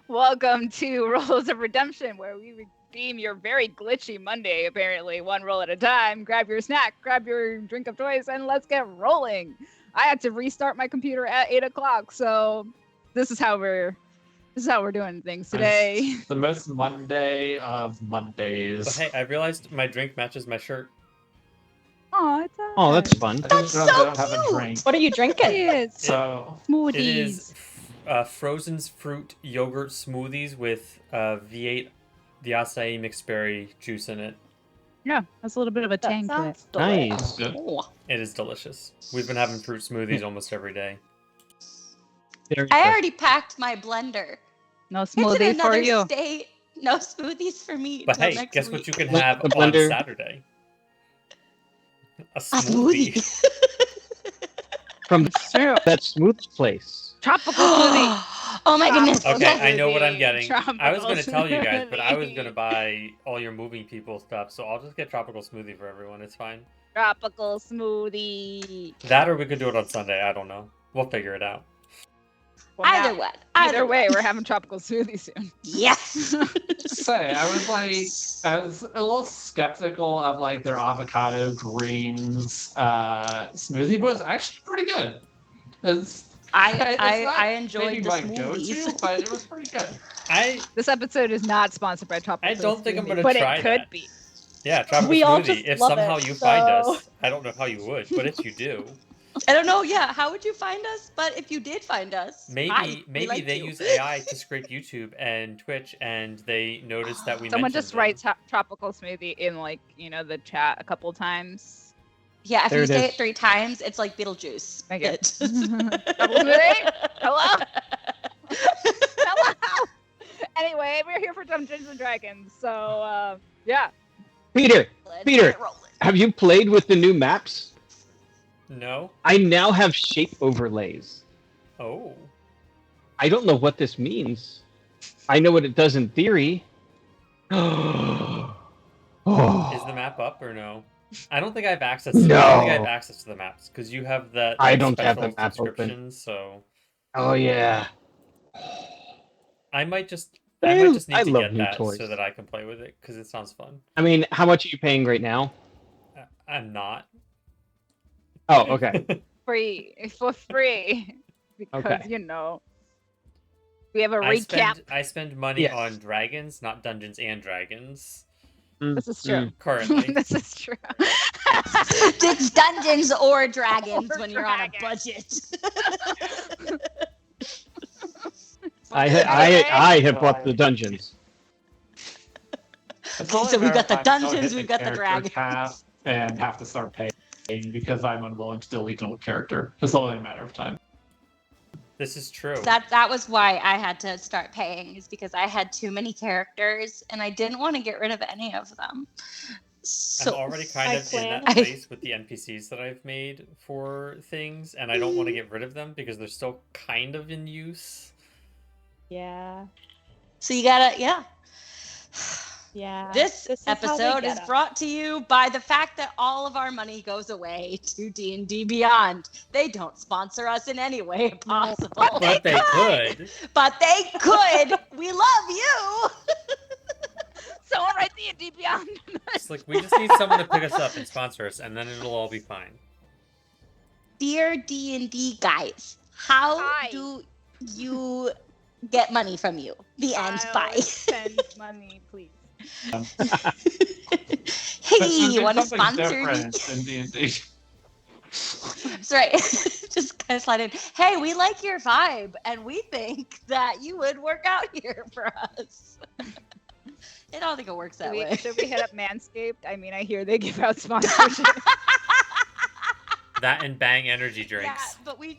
Welcome to Rolls of Redemption, where we redeem your very glitchy Monday, apparently, one roll at a time. Grab your snack, grab your drink of choice, and let's get rolling. I had to restart my computer at 8 o'clock, so this is how we're doing things today. It's the most Monday of But Mondays. hey, I realized my drink matches my shirt. Oh, it's Oh, that's fun. I That's just so don't have a cute. drink. What are you drinking? It's So smoothies. It is frozen fruit yogurt smoothies with V8 the acai mixed berry juice in it. Yeah, that's a little bit of a That tang to it. sounds Nice. good. delicious. It is delicious. We've been having fruit smoothies almost every day. Very I good. already packed my blender. No It's in smoothie for another you. state. No smoothies for me. But till hey, next guess week. what you can Let have the on blender- Saturday? A A smoothie. smoothie. From It's true. that smooth place. Tropical smoothie. Oh my goodness. Okay, yes. I know what I'm Smoothie, getting. I was going to tell you guys, but I was smoothie. going to buy all your moving people stuff, so I'll just get tropical smoothie for everyone. It's fine. Tropical smoothie. That or we could do it on Sunday. I don't know. We'll figure it out. Well, now- Either way. Either way, we're having tropical smoothie soon. Yes. say I was a little skeptical of like their avocado greens smoothie, but it's actually pretty good. It's not I enjoyed maybe the my go-to, smoothies. but it was pretty good. This episode is not sponsored by Tropical I don't think I'm Smoothie, gonna but try it could that. be. Yeah, tropical We all smoothie. just If love somehow it, you find so- us, I don't know how you would, but if you do, I don't know. Yeah. How would you find us? But if you did find us, hi, maybe we like they you. use AI to scrape YouTube and Twitch, and they notice that we Someone mentioned just them. writes tropical smoothie in the chat a couple times. Yeah. If There you it say is. it 3 times, it's like Beetlejuice. Okay. It- Tropical smoothie? Hello? Hello? Anyway, we're here for Dungeons and Dragons, so yeah. Peter, Let's Peter. get rolling. have you played with the new maps? No. I now have shape overlays. Oh. I don't know what this means. I know what it does in theory. Oh. Is the map up or no? I don't think I have access. I No. don't think I have access to the maps because you have that. I like, don't have the special map open. subscriptions, so Oh yeah. I might just I need love to get new that toys. so that I can play with it because it sounds fun. I mean, how much are you paying right now? I'm not. Oh, okay. Free. For free. Because, Okay. we have a recap. I spend money Yes. on dragons, not Dungeons and Dragons. This is true. Currently, This is true. It's Dungeons or Dragons Or when you're on a Dragons. budget. I have bought the dungeons. It's only So we've got the matter of time until I dungeons, hit we've got the character dragons. cap and have to start paying because I'm unwilling to delete an old character. It's only a matter of time. this is true. That was why I had to start paying, is because I had too many characters and I didn't want to get rid of any of them. So I'm already kind I of in that plan- place with the NPCs that I've made for things, and I don't want to get rid of them because they're still kind of in use. Yeah. you gotta, yeah. Yeah. This is how they episode get is 'em. brought to you by the fact that all of our money goes away to D&D Beyond. They don't sponsor us in any way possible. But they could. But they could. We love you. Someone write the Beyond. It's like we just need someone to pick us up and sponsor us, and then it'll all be fine. Dear D&D guys, how Hi. do you get money from you? The end. Bye. Send money, please. Hey, you There's want to something sponsor me? different in D&D. That's right. Just kind of slide in. Hey, we like your vibe, and we think that you would work out here for us. I don't think it works that way. Should we hit up Manscaped? I mean, I hear they give out sponsorship. That and Bang energy Yeah, drinks. but we.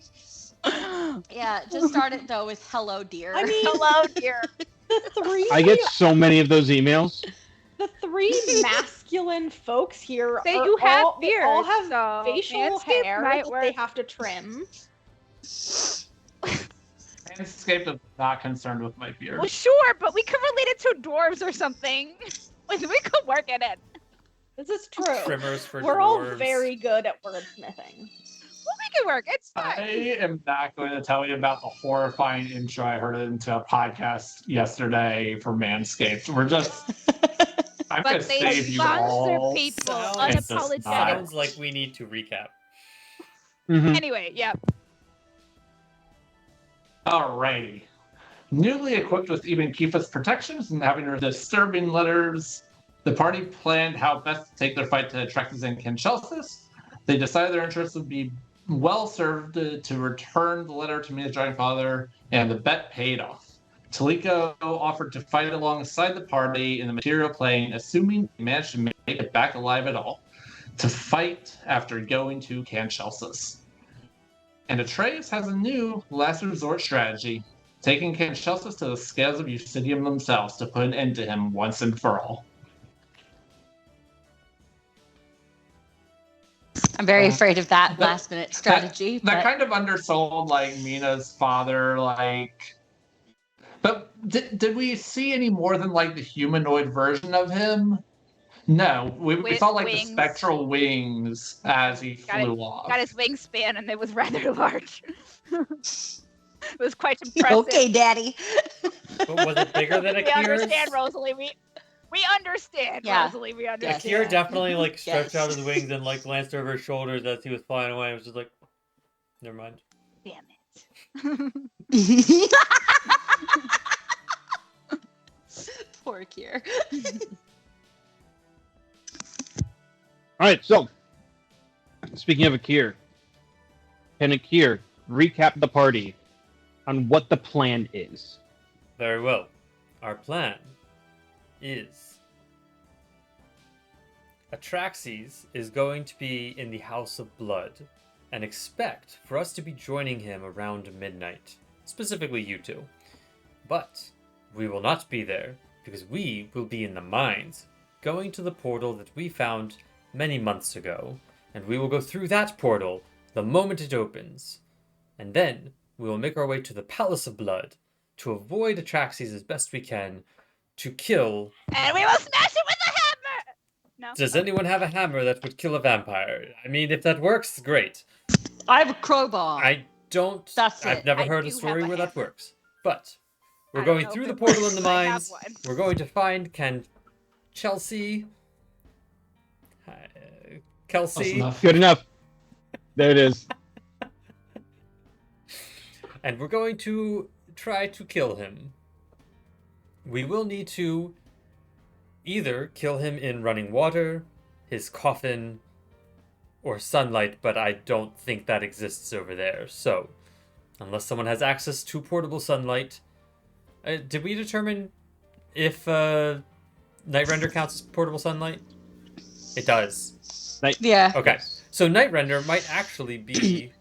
Yeah, just start it though with "Hello, dear." I mean, Hello, dear. the three I get so many of those emails. the three masculine folks here Say are you have all, beards, all have so facial Manscaped hair might that work. they have to trim. Manscaped is not concerned with my beard. Well, sure, but we could relate it to dwarves or something. Like, we could work at it. This is true. Trimmers for We're all dwarves. very good at wordsmithing. Well, we can work. It's I fine. am not going to tell you about the horrifying intro I heard into a podcast yesterday for Manscaped. I'm going But to they save you sponsor all. people Sounds- and just unapologetically. not. Sounds like we need to recap. Mhm. Anyway, yeah. Alrighty. Newly equipped with even Kifa's protections and having her disturbing letters, the party planned how best to take their fight to Atraxis and Kinchelsis. They decided their interests would be well served to return the letter to Mina's Dragon Father, and the bet paid off. Taliko offered to fight alongside the party in the material plane, assuming he managed to make it back alive at all, to fight after going to Kinchelsis. And Atreus has a new last resort strategy, taking Kinchelsis to the scales of Eusidium themselves to put an end to him once and for all. I'm very afraid of that last minute strategy. That but kind of undersold like Mina's father, like. But did we see any more than like the humanoid version of him? No, we With saw like wings. the spectral wings as he Got it. flew off. Got his wingspan, and it was rather large. It was quite impressive. okay, Daddy. But was it bigger than We Akira's? understand, Rosalie. We understand, Yeah. Rosalie. We understand. Akira definitely like stretched Yes. out his wings and like glanced over his shoulders as he was flying away. I was just like, never mind. Damn it. Poor Kier. All right, so speaking of Akir, can Akir recap the party on what the plan is? Very well. Our plan is Atraxes is going to be in the House of Blood and expect for us to be joining him around midnight. Specifically you two. But we will not be there because we will be in the mines, going to the portal that we found many months ago, and we will go through that portal the moment it opens. And then we will make our way to the Palace of Blood to avoid Atraxes as best we can to kill. And we will smash it with a hammer. No. Does anyone have a hammer that would kill a vampire? I mean, if that works, great. I have a crowbar. I don't. That's I've it. never I heard a do story have a where that hammer. works. But we're I don't going know through if the it portal in the works, I have mines. one. We're going to find Chelsea. Close Kelsey. enough. Good enough. There it is. And we're going to try to kill him. We will need to either kill him in running water, his coffin, or sunlight, but I don't think that exists over there. So, unless someone has access to portable sunlight, did we determine if Night Render counts as portable sunlight? It does. Yeah. Okay. So Night Render might actually be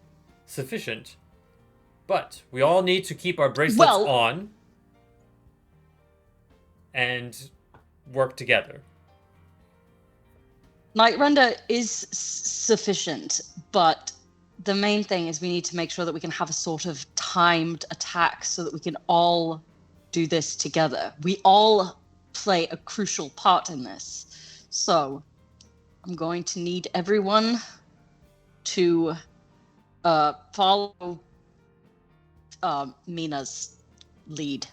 sufficient. But we all need to keep our bracelets Well- on and work together. Night Render is sufficient, but the main thing is we need to make sure that we can have a sort of timed attack so that we can all do this together. We all play a crucial part in this. So I'm going to need everyone to follow Mina's lead,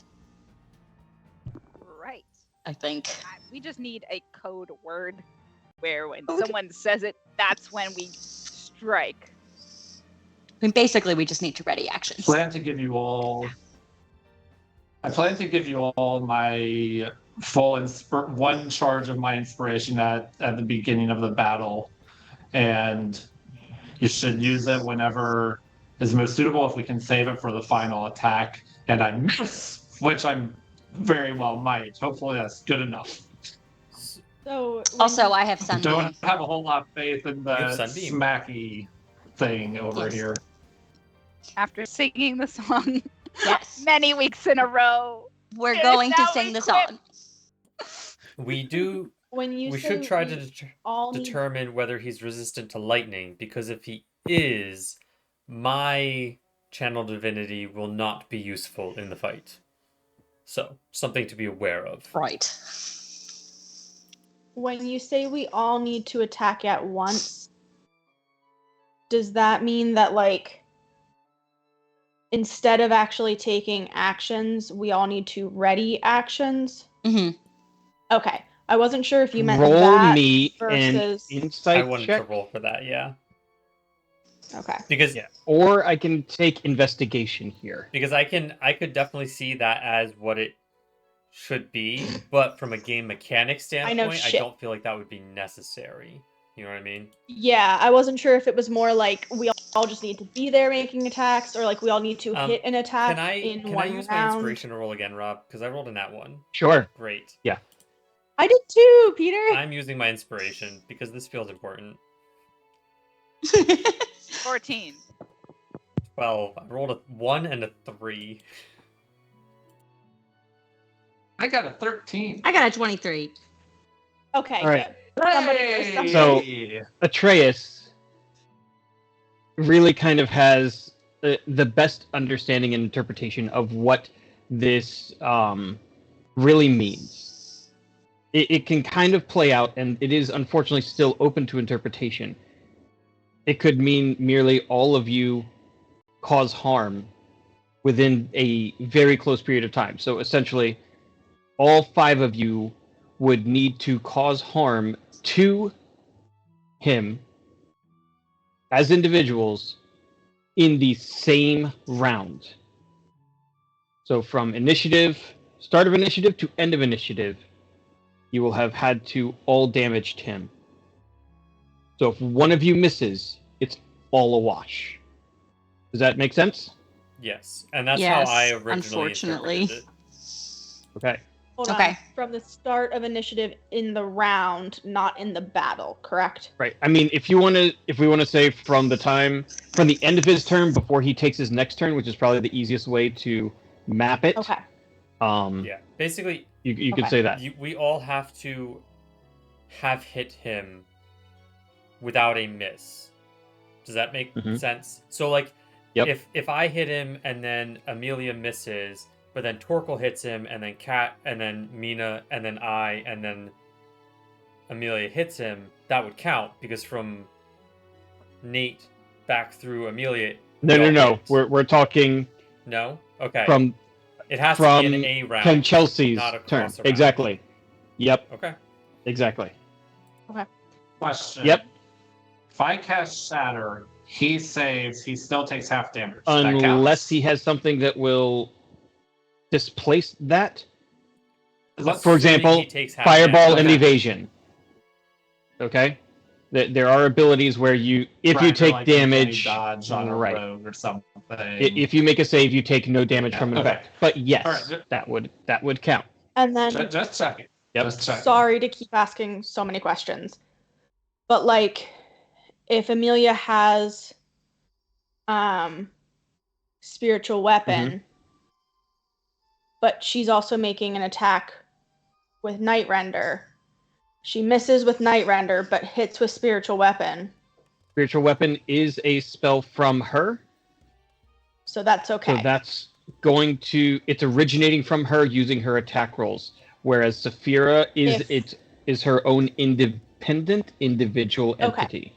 Right. I think. We just need a code word where when Okay. someone says it, that's when we strike. I mean, basically, we just need to ready actions. I plan to give you all my full one charge of my inspiration at the beginning of the battle, and you should use it whenever is most suitable. If we can save it for the final attack, and I miss, which I'm very well might. Hopefully that's good enough. So Also, I have I Sunbeam. don't have a whole lot of faith in the You have Sunbeam. smacky thing over Yes. here. After singing the song Yes, many weeks in a row. we're It is going to now sing the equipped. song. We do. when you We say should try to we all need- determine whether he's resistant to lightning, because if he is, my channel divinity will not be useful in the fight. So, something to be aware of. Right. when you say we all need to attack at once, does that mean that, like, instead of actually taking actions, we all need to ready actions? Hmm. Okay. I wasn't sure if you meant Roll that me versus... an I insight wanted check. to roll for that, yeah. Okay. Because Yeah. Or I can take investigation here. because I could definitely see that as what it should be, but from a game mechanic standpoint, I shit. don't feel like that would be necessary. You know what I mean? Yeah, I wasn't sure if it was more like we all just need to be there making attacks, or like we all need to hit an attack in Can one I use round. my inspiration to roll again, Rob? Because I rolled a nat 1. Sure. Great. I did too, Peter. I'm using my inspiration because this feels important. 14. 12. I rolled a 1 and a 3. I got a 13. I got a 23. Okay, All right. good. Somebody knows something. So- Atreus really kind of has the best understanding and interpretation of what this really means. It can kind of play out, and it is unfortunately still open to interpretation. It could mean merely all of you cause harm within a very close period of time. So essentially, all 5 of you would need to cause harm to him as individuals in the same round. So from start of initiative to end of initiative, you will have had to all damage him. So if one of you misses, it's all a wash. Does that make sense? Yes, and that's Yes, how I originally unfortunately. interpreted it. Okay. Hold on. Okay. From the start of initiative in the round, not in the battle, correct? Right. I mean, if we want to say from the end of his turn before he takes his next turn, which is probably the easiest way to map it. Okay. Yeah, basically, You could Okay. say that. we all have to have hit him without a miss. Does that make Mhm. sense? So, like, Yep. if I hit him and then Amelia misses, but then Torkel hits him, and then Kat, and then Mina, and then I, and then Amelia hits him, that would count because from Nate back through Amelia. No. hit. We're talking No. Okay. from it has to from be an A round. Ken Chelsea's not a turn. cross around. Exactly. Yep. Okay. Exactly. Question. Yep. If I cast Shatter, he saves, he still takes half damage. That counts? Unless he has something that will displace that. Let's- For example, He takes half Fireball damage. and Okay. evasion. Okay? There are abilities where if you Right, take like damage, dodge on a right. rogue or something. If you make a save, you take no damage from an Okay. effect. But yes, All right. that would count. And then, Just check it. Yep. Just check. sorry to keep asking so many questions, but like, if Amelia has spiritual weapon, but she's also making an attack with Night Render, she misses with Night Render but hits with spiritual weapon, Spiritual weapon is a spell from her, so that's okay. so that's it's originating from her using her attack rolls, whereas Saphira is her own independent individual Okay. entity.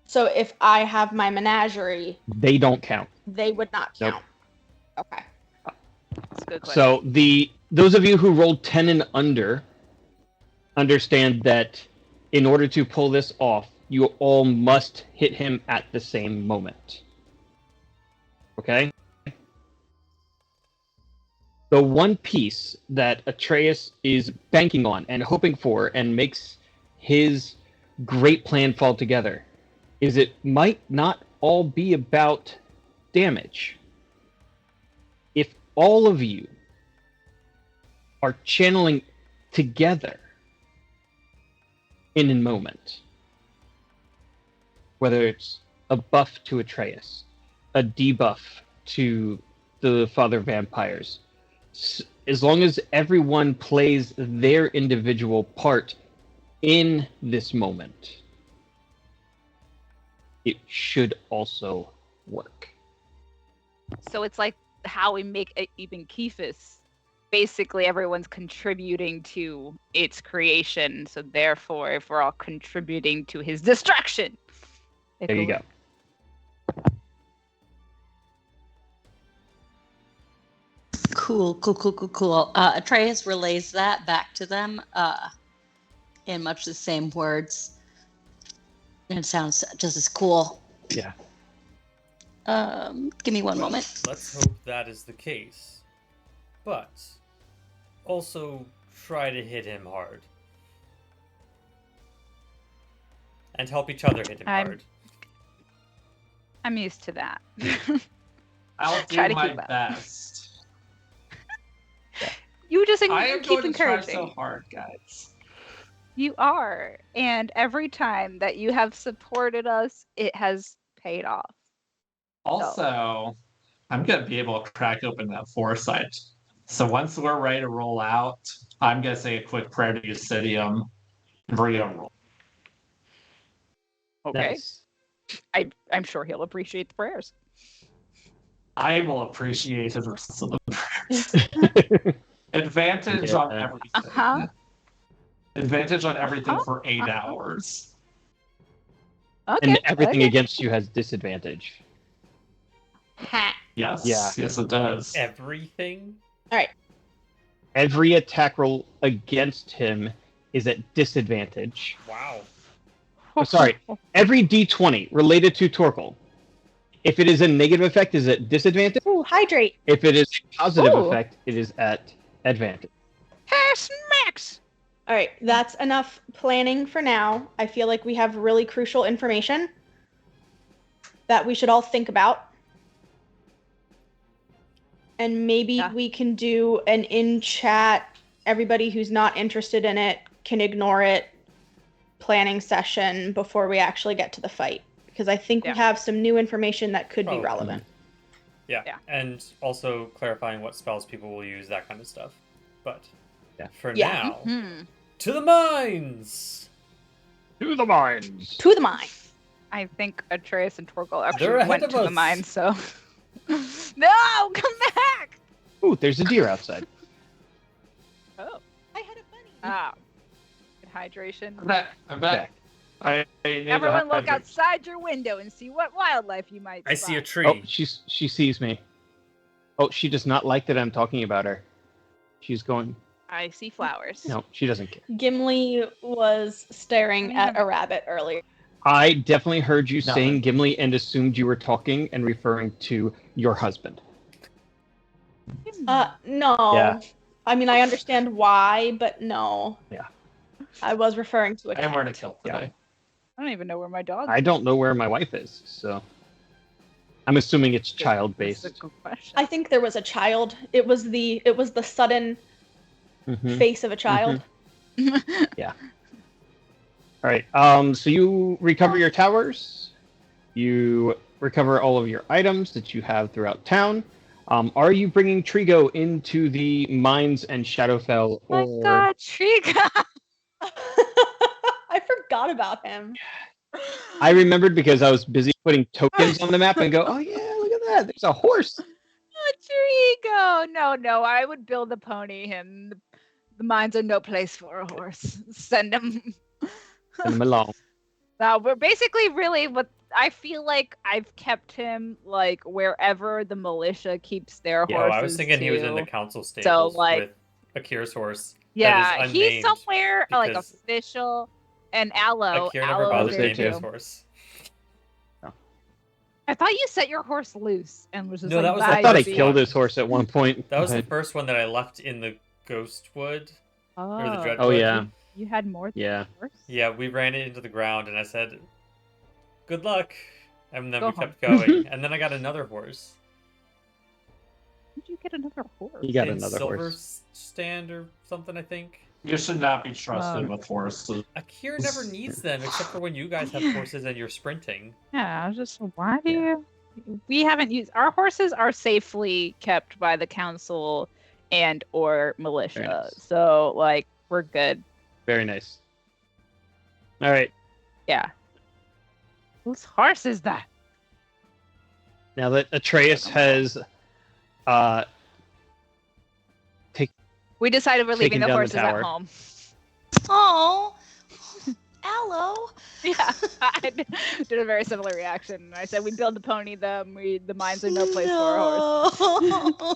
So if I have my menagerie, They don't count. they would not Nope. count. Okay. That's a good question. So those of you who rolled 10 and under understand that in order to pull this off, you all must hit him at the same moment. Okay? The one piece that Atreus is banking on and hoping for and makes his great plan fall together is it might not all be about damage. If all of you are channeling together in a moment, whether it's a buff to Atreus, a debuff to the Father Vampires, as long as everyone plays their individual part in this moment, it should also work. So it's like how we make even Kephis. Basically, everyone's contributing to its creation. So therefore, if we're all contributing to his destruction, There you go. Cool. Atreus relays that back to them in much the same words. And it sounds just as cool. Yeah. Give me one moment. Let's hope that is the case. But also try to hit him hard. And help each other hit him hard. I'm used to that. I'll Try do to my keep up. best. You just I am keep going to try encouraging. so hard, guys. You are. And every time that you have supported us, it has paid off. Also, I'm going to be able to crack open that foresight. So once we're ready to roll out, I'm going to say a quick prayer to Eusidium, and we're going to roll. Okay. Nice. I'm sure he'll appreciate the prayers. I will appreciate the rest of the prayers. Advantage on Yeah. everything. Uh-huh. Advantage on everything for 8 hours. Okay. And everything okay. against you has disadvantage. Ha. Yes. Yeah. Yes, it does. Everything? Every attack roll against him is at disadvantage. Wow. Oh, sorry. Every d20 related to Torkel. If it is a negative effect, is at disadvantage. Ooh, hydrate. If it is a positive Ooh. effect, it is at advantage. Hey, smacks! All right, that's enough planning for now. I feel like we have really crucial information that we should all think about. And maybe Yeah. we can do an in-chat, everybody who's not interested in it can ignore it, planning session before we actually get to the fight. Because I think Yeah. we have some new information that could be Oh. relevant. Yeah. Yeah. And also clarifying what spells people will use, that kind of stuff. But Yeah. for Yeah. now, Hmm. to the mines! To the mines! To the mine. I think Atreus and Torgal actually They're ahead went of to the us. mine, so. No! Come back! Ooh, there's a deer outside. Oh. I had a bunny. Ah. Good hydration. I'm back. I need to Everyone look hydrate. outside your window and see what wildlife you might I see a spot. tree. Oh, she sees me. Oh, she does not like that I'm talking about her. She's going. I see flowers. No, she doesn't care. Gimli was staring at a rabbit earlier. I definitely heard you No. saying Gimli and assumed you were talking and referring to your husband. No. Yeah. I mean, I understand why, but no. Yeah. I was referring to a I am cat. wearing a kill Yeah. today. I don't even know where my dog I don't know where my wife is, so I'm assuming it's That's child a based. good question. I think there was a child. It was the sudden Mhm. face of a child. All right. So you recover your towers. You recover all of your items that you have throughout town. Are you bringing Trigo into the mines and Shadowfell, My or God, Trika! I forgot about him. I remembered because I was busy putting tokens on the map and go, oh yeah, look at that. There's a horse. Trigo! No, I would build a pony. Him. The mines are no place for a horse. Send him. Send him along. Now we're basically really what I feel like I've kept him like wherever the militia keeps their Yeah, horses. I was thinking he was in the too. council stables like- with Akira's horse. Yeah, is he's unnamed somewhere like because official. And Aloe. Akira never Aloe bothers is there naming there his too. horse. I thought you set your horse loose and was just No, like, that was the bye, I thought I first Izzy. killed his horse at one point. That was the but- first one that I left in the Ghostwood. or the Oh, Dread- Oh yeah, you had more than yeah. a horse? Yeah, we ran it into the ground, and I said, "Good luck," and then Go we kept going. And then I got another horse. Did you get another horse? You got in another Silver horse. Stand or something, I think. You should not be trusted with horses. Akira never needs them except for when you guys have horses and you're sprinting. Yeah, I was just why do you? We haven't used our horses are safely kept by the council and or militia, Very nice. so like we're good. Very nice. All right. Yeah. Whose horse is that? Now that Atreus has We decided we're leaving Taking the down the horses at tower. home. Oh, aloe. Yeah, I did a very similar reaction. I said we build to pony them. The mines are no place for a horse.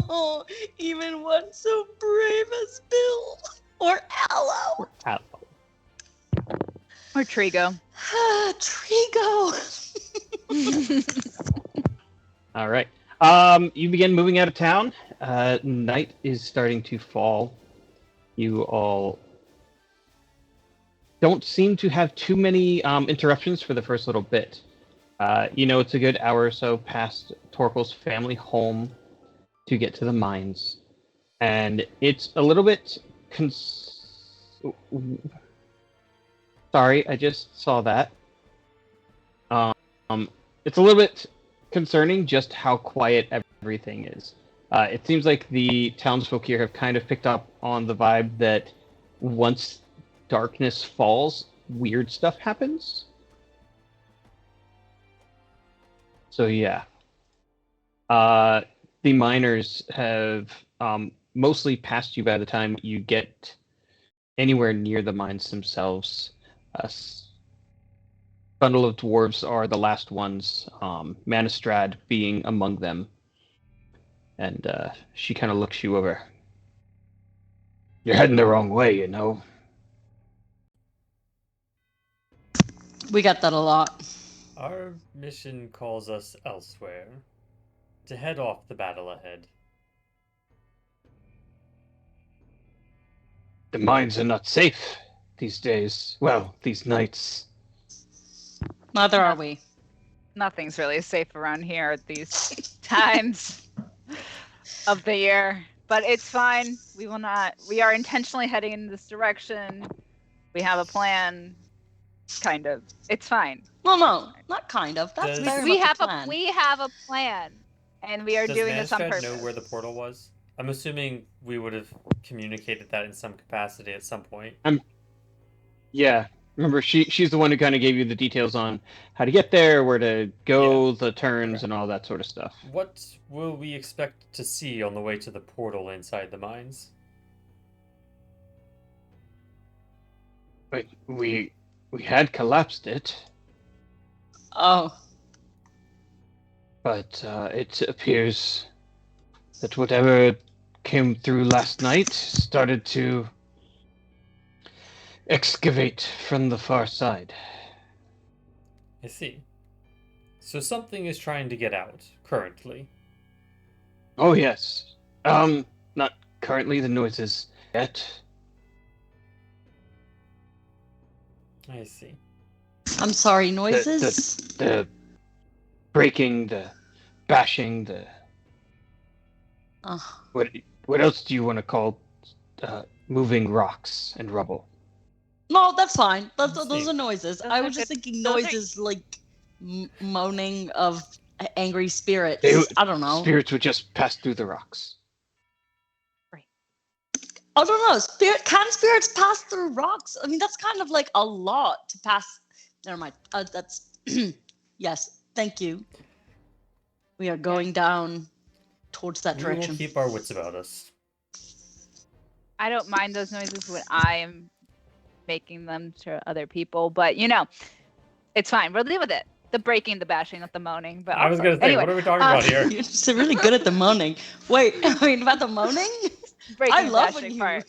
No, even one so brave as Bill or Aloe. Or Trigo. Trigo. All right. You begin moving out of town. Night is starting to fall. You all don't seem to have too many interruptions for the first little bit. It's a good hour or so past Torkel's family home to get to the mines. And it's a little bit... Sorry, I just saw that. It's a little bit concerning just how quiet everything is. It seems like the townsfolk here have kind of picked up on the vibe that once darkness falls, weird stuff happens. So yeah. The miners have mostly passed you by the time you get anywhere near the mines themselves. A bundle of dwarves are the last ones, Manistrad being among them. And she kind of looks you over. You're heading the wrong way, you know. We got that a lot. Our mission calls us elsewhere, to head off the battle ahead. The mines are not safe these days. Well, these nights. Neither are we. Nothing's really safe around here at these times of the year. But it's fine. We will not. We are intentionally heading in this direction. We have a plan. Kind of. It's fine. Well, no, not kind of. That's Does- very We much have a plan. we have a plan, and we are Does doing this on Manistrad purpose. know where the portal was? I'm assuming we would have communicated that in some capacity at some point. Yeah. Remember, she's the one who kind of gave you the details on how to get there, where to go, the turns, Correct. and all that sort of stuff. What will we expect to see on the way to the portal inside the mines? But we had collapsed it, Oh, but it appears that whatever came through last night started to excavate from the far side. I see. So something is trying to get out, currently. Oh yes. Not currently the noises yet. I see. I'm sorry, noises? The breaking, the bashing, the Oh. what else do you want to call moving rocks and rubble? No, that's fine. Those See. are noises. Those I are was just good- thinking those are- noises like moaning of angry spirits. They- I don't know. Spirits would just pass through the rocks. I don't know. Can spirits pass through rocks? I mean, that's kind of like a lot to pass. Never mind. That's yes. Thank you. We are going down towards that We will direction. keep our wits about us. I don't mind those noises when I am making them to other people, but it's fine. We'll deal with it. The breaking, the bashing, not the moaning. But I was gonna say, anyway, what are we talking about here? You're just really good at the moaning. Wait, I mean about the moaning? breaking, I love bashing when you- part.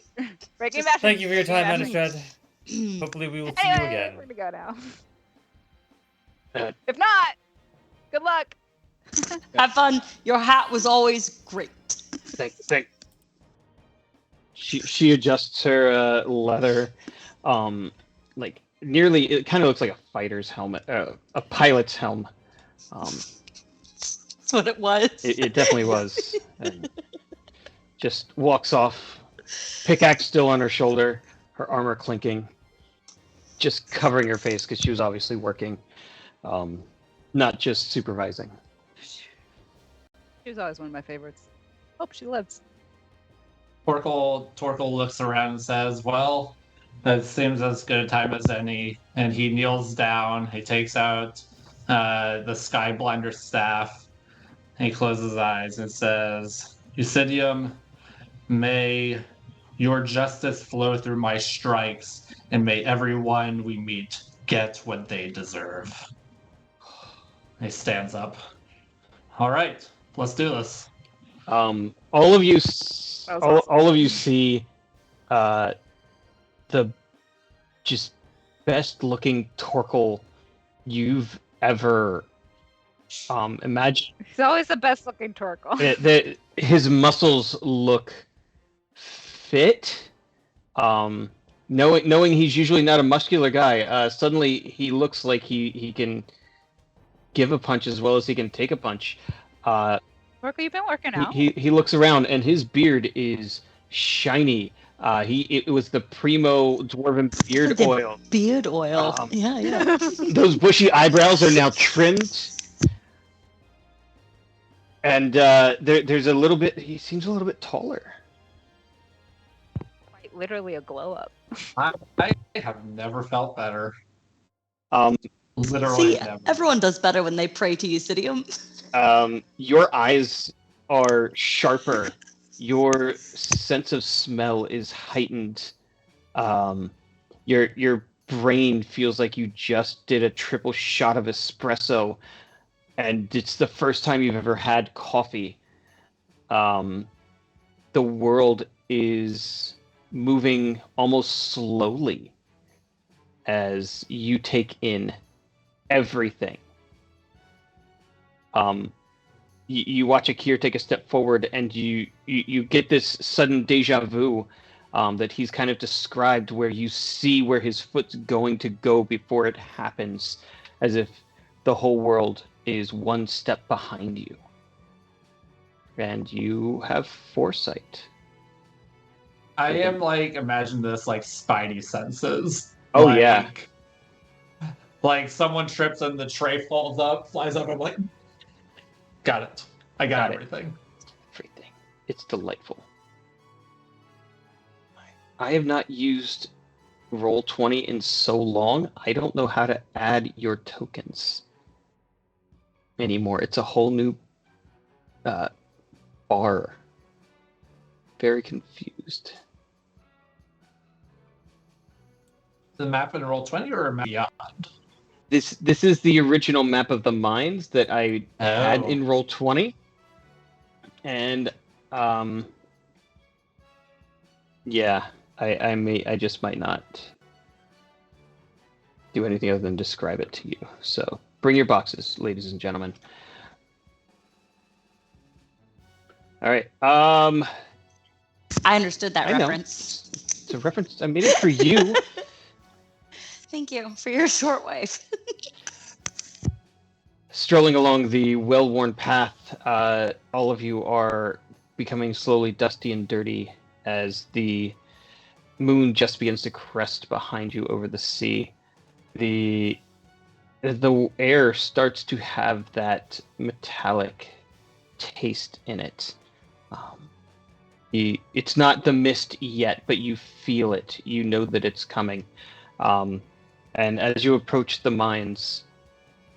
Breaking, Just- bashing. Thank you for your time, breaking, bashing. Manistrad. Hopefully we will see you Anyway, again. we're gonna go now. Uh, If not, good luck. Have fun. Your hat was always great. Thank. She adjusts her leather, like nearly. It kind of looks like a fighter's helmet, a pilot's helm. That's what it was. It definitely was. And just walks off, pickaxe still on her shoulder, her armor clinking, just covering her face because she was obviously working, not just supervising. She was always one of my favorites. Hope she lives. Torkel looks around and says, well, that seems as good a time as any. And he kneels down. He takes out the Skyblinder staff. And he closes his eyes and says, Eusidium, may your justice flow through my strikes, and may everyone we meet get what they deserve. He stands up. All right, let's do this. All of you, That was awesome. all of you see, the just best-looking Torkel you've ever imagined. He's always the best looking Torkel. His muscles look fit. Knowing he's usually not a muscular guy, suddenly he looks like he can give a punch as well as he can take a punch. Torkel, you've been working out. He looks around and his beard is shiny. It was the Primo Dwarven beard The oil. Beard oil. Yeah. Those bushy eyebrows are now trimmed. And there's a little bit. He seems a little bit taller. Quite literally a glow up. I have never felt better. See, Literally never. everyone does better when they pray to Eucidium. Your eyes are sharper. Your sense of smell is heightened. Your brain feels like you just did a triple shot of espresso, and it's the first time you've ever had coffee. The world is moving almost slowly as you take in everything. You watch Akir take a step forward, and you get this sudden deja vu that he's kind of described, where you see where his foot's going to go before it happens, as if the whole world is one step behind you. And you have foresight. I am imagine this Spidey senses. Oh, yeah. Like someone trips and the tray falls up, flies up. I'm like, got it. I got everything. Everything. It's delightful. I have not used Roll20 in so long. I don't know how to add your tokens anymore. It's a whole new bar. Very confused. The map in Roll20 or a map beyond? This is the original map of the mines that I had in Roll20, and yeah, I just might not do anything other than describe it to you. So bring your boxes, ladies and gentlemen. All right. I understood that I know. reference. It's a reference. I made it for you. Thank you for your short wife. Strolling along the well-worn path, all of you are becoming slowly dusty and dirty as the moon just begins to crest behind you over the sea. The air starts to have that metallic taste in it. It's not the mist yet, but you feel it. You know that it's coming. And as you approach the mines,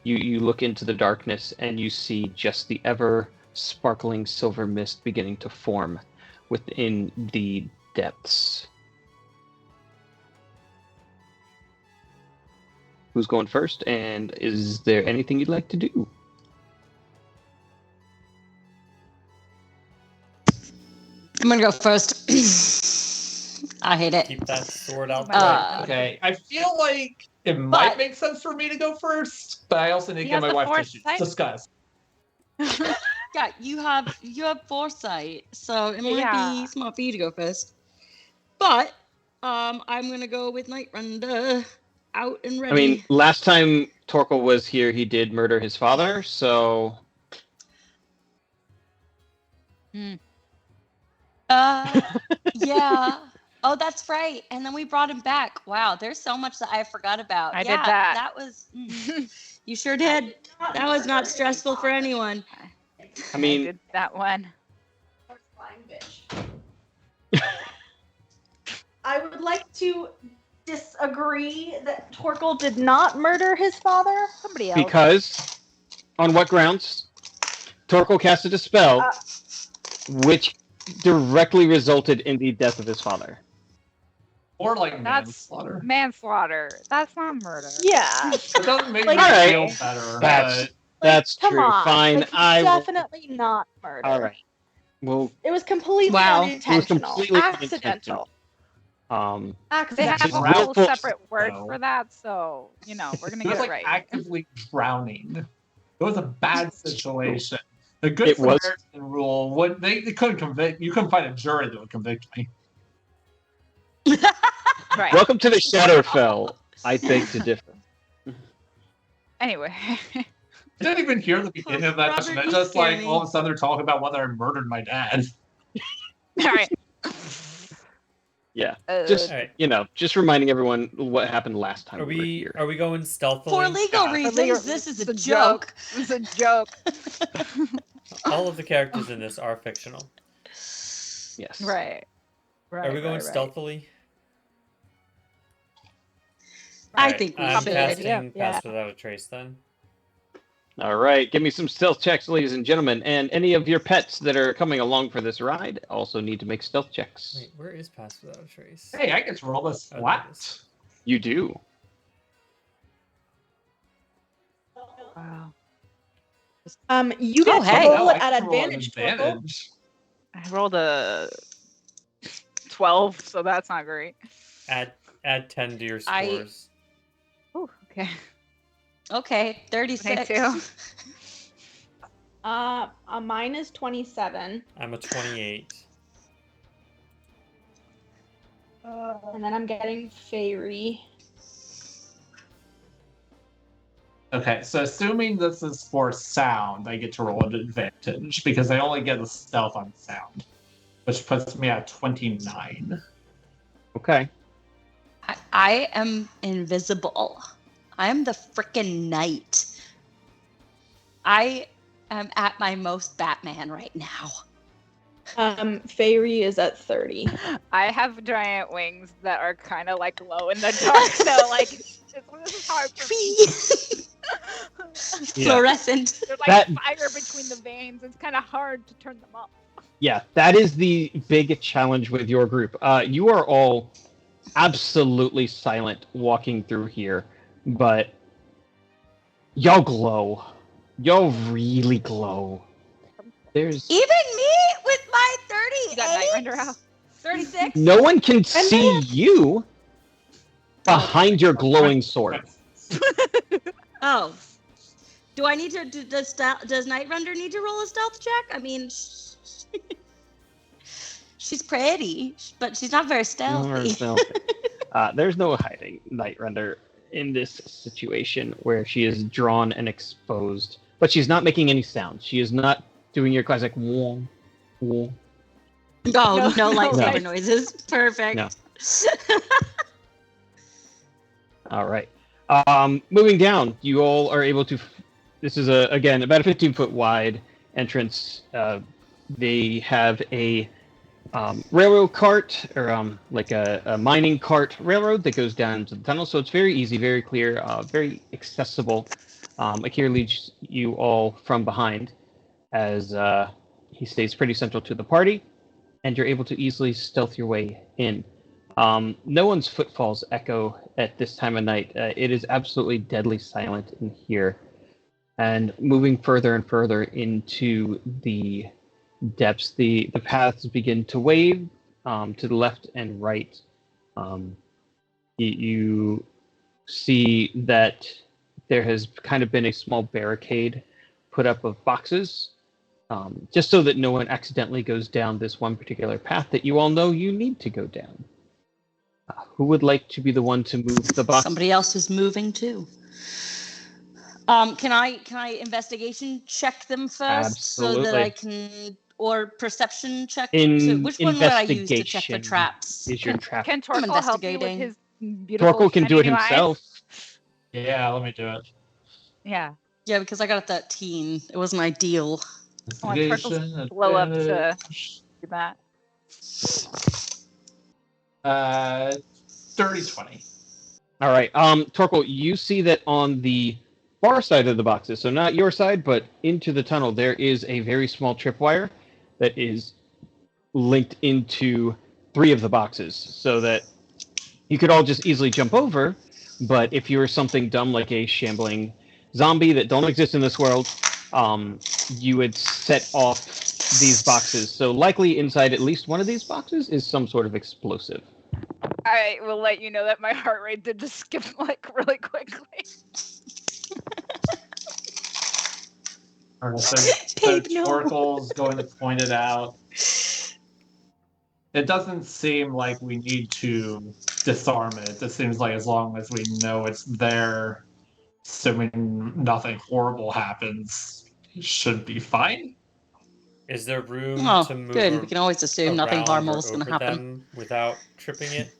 you look into the darkness and you see just the ever sparkling silver mist beginning to form within the depths. Who's going first? And is there anything you'd like to do? I'm gonna go first. I hate it. Keep that sword out. Okay, I feel like it might make sense for me to go first, but I also need to He get has my the wife to foresight. discuss. Yeah, you have foresight, so it might Yeah. be smart for you to go first. But I'm gonna go with Night Render out and ready. I mean, last time Torkel was here, he did murder his father, so... Yeah. Oh, that's right. And then we brought him back. Wow, there's so much that I forgot about. I did yeah, that. That was. You sure did. That was not stressful for anyone. I mean, I did that one. I would like to disagree that Torkel did not murder his father. Somebody else. because, on what grounds? Torkel casted a spell, which directly resulted in the death of his father. Or like That's manslaughter. manslaughter. That's not murder. Yeah. It doesn't make Like- me Alright. feel better. That's- But That's Come true. on. Fine. Like, it's I will. definitely not murder. All right. Well, It was completely Wow. It was unintentional. completely Accidental. um, They have Just a route whole books, separate word though. for that, so we're gonna it was get like it right. actively drowning. It was a bad situation. The good It was. Samaritan rule would they couldn't convict. You couldn't find a jury that would convict me. Right. welcome to the Shadowfell. I beg to differ. Anyway, I didn't even hear the beginning of that Robert, question. I you just scare like me. all of a sudden they're talking about whether I murdered my dad. all right. Yeah. Uh, Just All right. just reminding everyone what happened last time Are we were we here. are we going stealthily? For legal Yeah. reasons, this is It's a a joke. it's a joke. All of the characters in this are fictional. Yes. Right. Right. Are we going right. stealthily? I Alright, think we I'm should. casting Yeah. Pass Without a Trace then. All right. Give me some stealth checks, ladies and gentlemen, and any of your pets that are coming along for this ride also need to make stealth checks. Wait, where is Pass Without a Trace? Hey, I get to roll this Oh, there it flat. is. You do. Wow. You get hey. to roll No, it I at can roll an advantage. Torkel. advantage. I rolled a 12, so that's not great. Add 10 to your I- scores. Ooh, okay. Okay, 36. 22. Mine is 27, I'm a 28. and then I'm getting Fairy. Okay, so assuming this is for sound, I get to roll an advantage because I only get the stealth on sound, which puts me at 29. Okay. I am invisible. I am the frickin' knight. I am at my most Batman right now. Fairy is at 30. I have giant wings that are kind of like glow in the dark, so like this is hard for me. Yeah. Fluorescent. There's like That- fire between the veins. It's kind of hard to turn them up. Yeah, that is the big challenge with your group. You are all absolutely silent walking through here, but y'all glow. Y'all really glow. There's Even me with my You got Night Render 38? out. 36? no one can see you behind your glowing sword. Oh. Do I need to, does Night Render need to roll a stealth check? I mean, she's pretty, but she's not very stealthy. There's no hiding Night Render in this situation where she is drawn and exposed, but she's not making any sound. She is not doing your classic wah, wah. No, No, no lightsaber no. noises. Perfect. No. All right. Moving down, you all are able to. This is again about a 15-foot wide entrance. They have a railroad cart, or like a mining cart railroad that goes down into the tunnel. So it's very easy, very clear, very accessible. Akir leads you all from behind, as he stays pretty central to the party, and you're able to easily stealth your way in. No one's footfalls echo at this time of night. It is absolutely deadly silent in here. And moving further and further into the depths, the paths begin to wave to the left and right. You see that there has kind of been a small barricade put up of boxes, just so that no one accidentally goes down this one particular path that you all know you need to go down. Who would like to be the one to move the box? Somebody else is moving too. Can I investigation check them first so that I can, or perception check? Which one would I use to check for Investigation traps? Is your trap? Can Torkel help you with investigating. his beautiful Torkel can do it shiny new eyes? himself. Yeah, let me do it. Yeah. Yeah, because I got a 13. It wasn't ideal. I want Torkel's blow up to do that. 30-20. All right. Torkel, you see that on the far side of the boxes, so not your side, but into the tunnel, there is a very small tripwire that is linked into 3 of the boxes, so that You could all just easily jump over, but if you were something dumb like a shambling zombie that don't exist in this world, you would set off these boxes. So likely inside at least one of these boxes is some sort of explosive. I will let you know that my heart rate did just skip like really quickly. All right, so Torkel's going to point it out. It doesn't seem like we need to disarm it. It seems like as long as we know it's there, assuming nothing horrible happens, it should be fine. Is there room Oh, to move good. We can always assume nothing around harmful or is going to over happen. them without tripping it?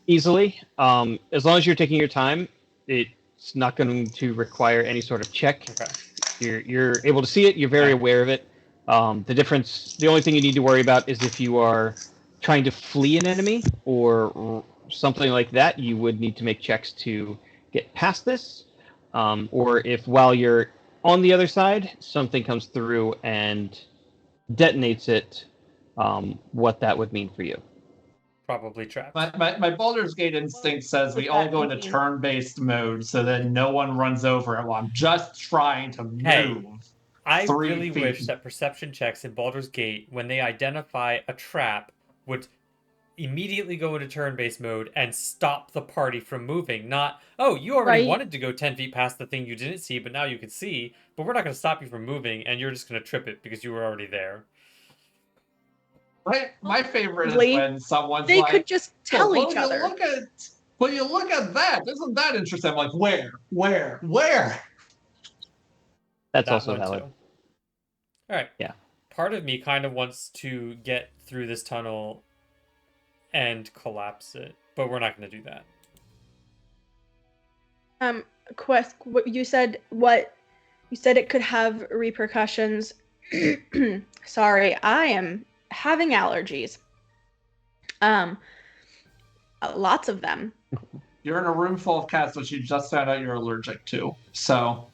Easily. As long as you're taking your time, it's not going to require any sort of check. Okay. You're able to see it. You're very aware of it. The only thing you need to worry about is if you are trying to flee an enemy or something like that, you would need to make checks to get past this. Or if while you're on the other side, something comes through and detonates it, what that would mean for you. Probably trapped. My Baldur's Gate instinct says we all go into turn-based mode so that no one runs over it while I'm just trying to move. Hey, I 3 really feet. wish that perception checks in Baldur's Gate, when they identify a trap, would immediately go into turn-based mode and stop the party from moving. Not, oh, you already Right. wanted to go 10 feet past the thing you didn't see, but now you can see, but we're not going to stop you from moving, and you're just going to trip it because you were already there. My favorite is Lee, when someone's They like, could just tell "Well, each you other. Will you look at that? Isn't that interesting?" I'm like, where? That's That also one valid. too. All right. Yeah. Part of me kind of wants to get through this tunnel and collapse it, but we're not going to do that. Quest, what you said it could have repercussions. Sorry, I am having allergies. Lots of them. You're in a room full of cats, which you just found out you're allergic to. So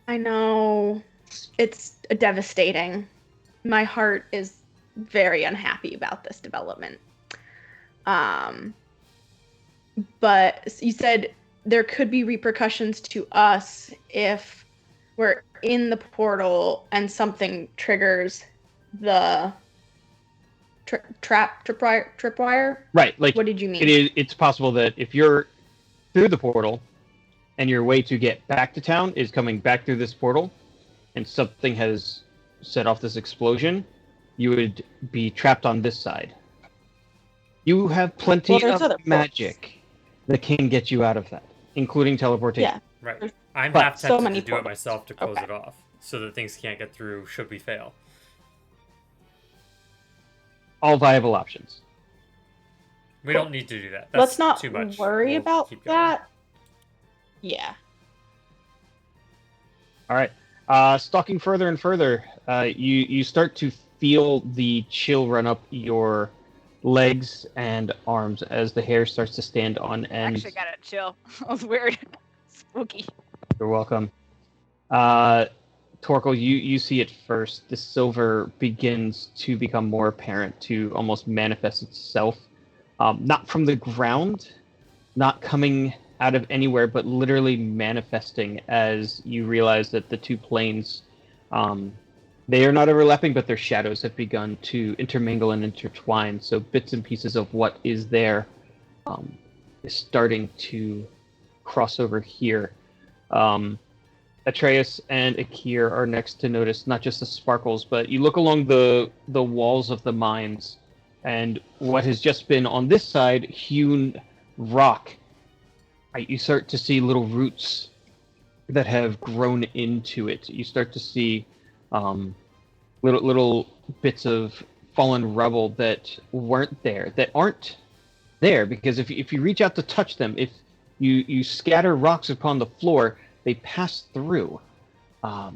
I know. It's devastating. My heart is very unhappy about this development. But you said there could be repercussions to us if we're in the portal and something triggers the tripwire. Right. Like, What did you mean? it's possible that if you're through the portal and your way to get back to town is coming back through this portal and something has set off this explosion, you would be trapped on this side. You have plenty Well, there's other of magic that can get you out of that, including teleportation. Yeah. Right. I'm But half so tempted many to do it portals. myself to close Okay. it off so that things can't get through should we fail. All viable options. We Cool. don't need to do that. Let's That's not too much. worry We'll about keep going. that. Yeah. All right. Stalking further and further, you start to feel the chill run up your legs and arms as the hair starts to stand on end. Actually, gotta chill. That was weird. Spooky. You're welcome. Torkel, you see it first. The silver begins to become more apparent, to almost manifest itself. Not from the ground, not coming out of anywhere, but literally manifesting as you realize that the two planes, they are not overlapping, but their shadows have begun to intermingle and intertwine. So bits and pieces of what is there is starting to cross over here. Atreus and Akir are next to notice not just the sparkles, but you look along the walls of the mines, and what has just been on this side hewn rock. You start to see little roots that have grown into it. You start to see little bits of fallen rubble that weren't there, that aren't there, because if you reach out to touch them, if you scatter rocks upon the floor, they pass through. But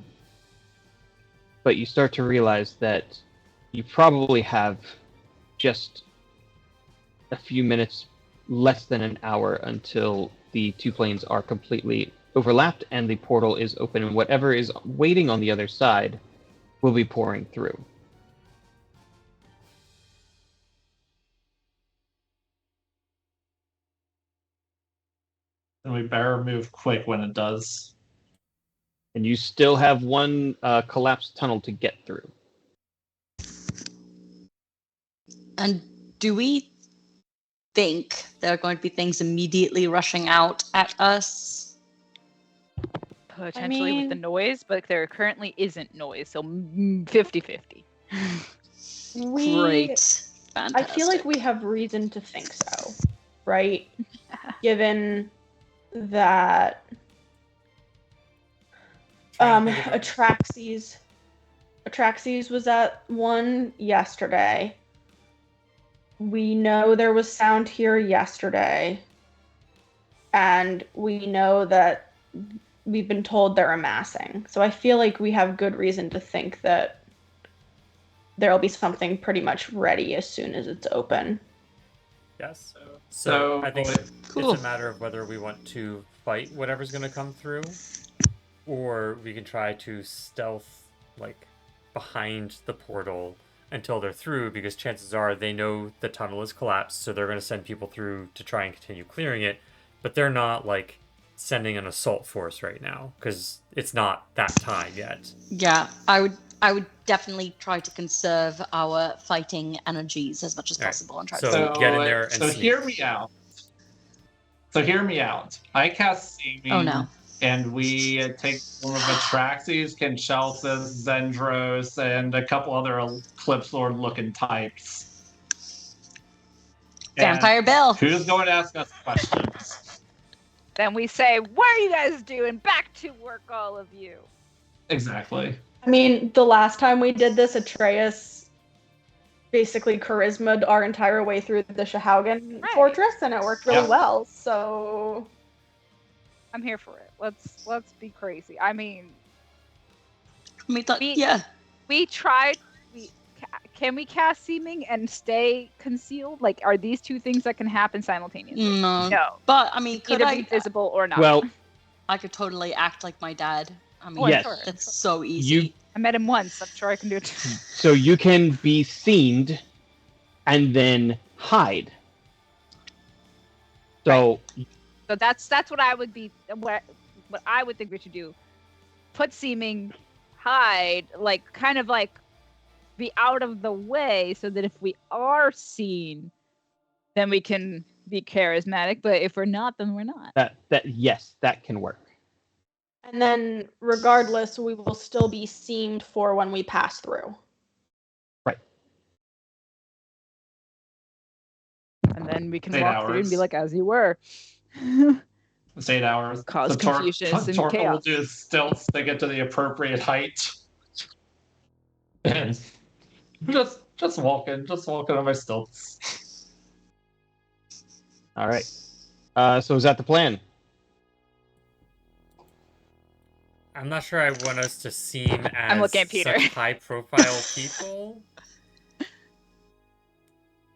you start to realize that you probably have just a few minutes, less than an hour, until the two planes are completely overlapped and the portal is open, and whatever is waiting on the other side will be pouring through. And we better move quick when it does. And you still have one collapsed tunnel to get through. And do we think there are going to be things immediately rushing out at us? Potentially with the mean- noise, but there currently isn't noise, so 50-50. Great. I feel like Fantastic. we have reason to think so, right? Given that Trying to think of- Atraxes was at one yesterday. We know there was sound here yesterday. And we know that we've been told they're amassing. So I feel like we have good reason to think that there'll be something pretty much ready as soon as it's open. Yes. So I think Cool. it's a matter of whether we want to fight whatever's going to come through, or we can try to stealth like behind the portal until they're through, because chances are they know the tunnel is collapsed, so they're going to send people through to try and continue clearing it, but they're not like sending an assault force right now because it's not that time yet. Yeah, I would definitely try to conserve our fighting energies as much as All right. possible and try So to. get in there and so sneak. hear me out. I cast Seeming. Oh no. And we take one of Atraxes, Kinchelsis, Zendros, and a couple other Eclipse Lord looking types. And Vampire Bill. who's going to ask us questions? Then we say, what are you guys doing? Back to work, all of you. Exactly. I mean, the last time we did this, Atreus basically charisma'd our entire way through the Shahaugen Right. fortress, and it worked really Yeah. well. So I'm here for it. Let's be crazy. I mean, I mean, We- yeah. we tried. Can we cast Seeming and stay concealed? Like, are these two things that can happen simultaneously? No. No. But I mean, could Either be I? visible or not. Well, I could totally act like my dad. I mean, Oh, yes. sure. that's so easy. you I met him once. I'm sure I can do it. so you can be seen and then hide. So So that's what I would be. What I would think we should do. Put Seeming, hide, like kind of like be out of the way, so that if we are seen, then we can be charismatic. But if we're not, then we're not. yes, that can work. and then regardless, we will still be seamed for when we pass through. And then we can 8 walk through and be hours. like, as you were. It's 8 hours. Cause confusion and Torque will chaos. do stilts to get to the appropriate height. And just walking on my stilts. All right. So is that the plan? I'm not sure I want us to seem as looking at Peter. such high-profile people.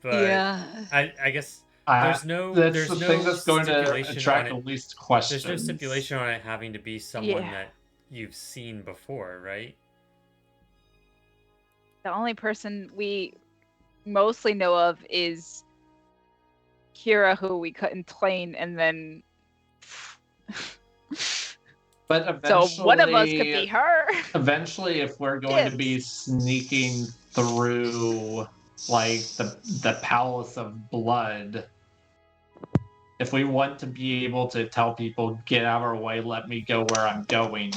But yeah. I guess That's there's the no thing that's going to stipulation attract on the it. least questions. There's no stipulation on it having to be someone Yeah. that you've seen before, right? The only person we mostly know of is Kira, who we cut in twain, and then. But So eventually, one of us could be her. Eventually, if we're going to be sneaking through, like the Palace of Blood, if we want to be able to tell people, get out of our way, let me go where I'm going.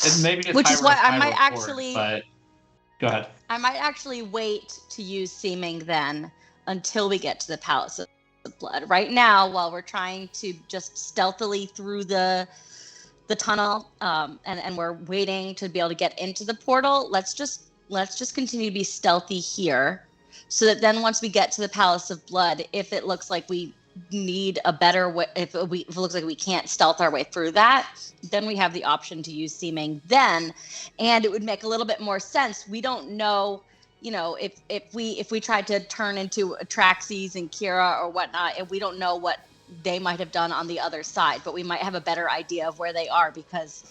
And maybe it's Which is why high I risk, might high reward, actually- But go ahead. I might actually wait to use Seeming then until we get to the Palace of Blood. Right now, while we're trying to just stealthily through the tunnel, and we're waiting to be able to get into the portal, let's just continue to be stealthy here, so that then once we get to the Palace of Blood, if it looks like we need a better way, if it looks like we can't stealth our way through that, then we have the option to use Seeming then, and it would make a little bit more sense. We don't know, if we tried to turn into Atraxes and Kira or whatnot, and we don't know what they might have done on the other side, but we might have a better idea of where they are, because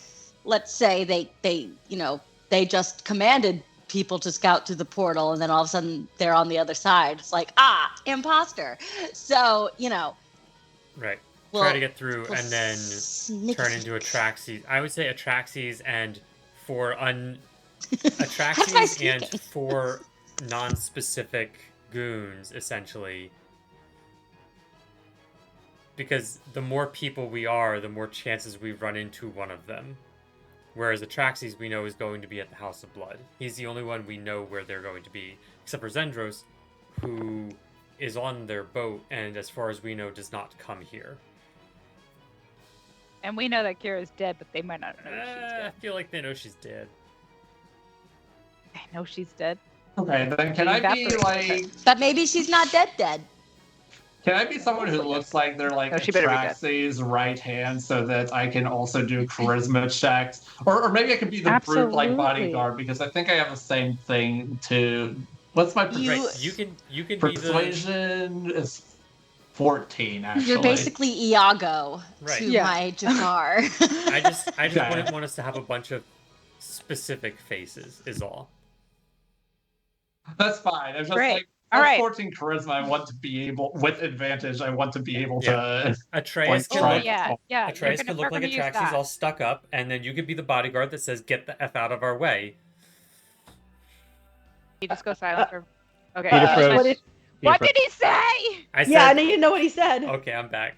let's say they just commanded people to scout through the portal, and then all of a sudden they're on the other side. It's like, imposter. So, Right. try to get through well, and then sneak turn into attack. Atraxes. I would say Atraxes and four That's my Atraxes and sneaking. four non-specific goons, essentially. Because the more people we are, the more chances we run into one of them. Whereas Atraxes we know is going to be at the House of Blood. He's the only one we know where they're going to be. Except for Zendros, who is on their boat and as far as we know does not come here. And we know that Kira's dead, but they might not know she's I dead. feel like they know she's dead. I know she's dead. Okay, then can I be like? But maybe she's not dead. Can I be someone who looks like they're like No, she better be dead. Atraxes' right hand, so that I can also do charisma checks, or maybe I could be the brute like Absolutely. bodyguard because I think I have the same thing to. What's my You- Right, you can be the persuasion is 14 actually. You're basically Iago Right. to Yeah. my Jafar. I just Okay. wouldn't want us to have a bunch of specific faces is all. That's fine. I'm just Great. like All at right. 14 charisma. I want to be able, with advantage, I want to be able to. Atreus Like, can try- look yeah. Atreus You're could look we're like gonna use Atraxes that. all stuck up, and then you could be the bodyguard that says, "Get the F out of our way." You just go silent for. Okay. Peter Uh, froze. what did- What Peter did he say? I Yeah, I said, know you know what he said. okay, I'm back.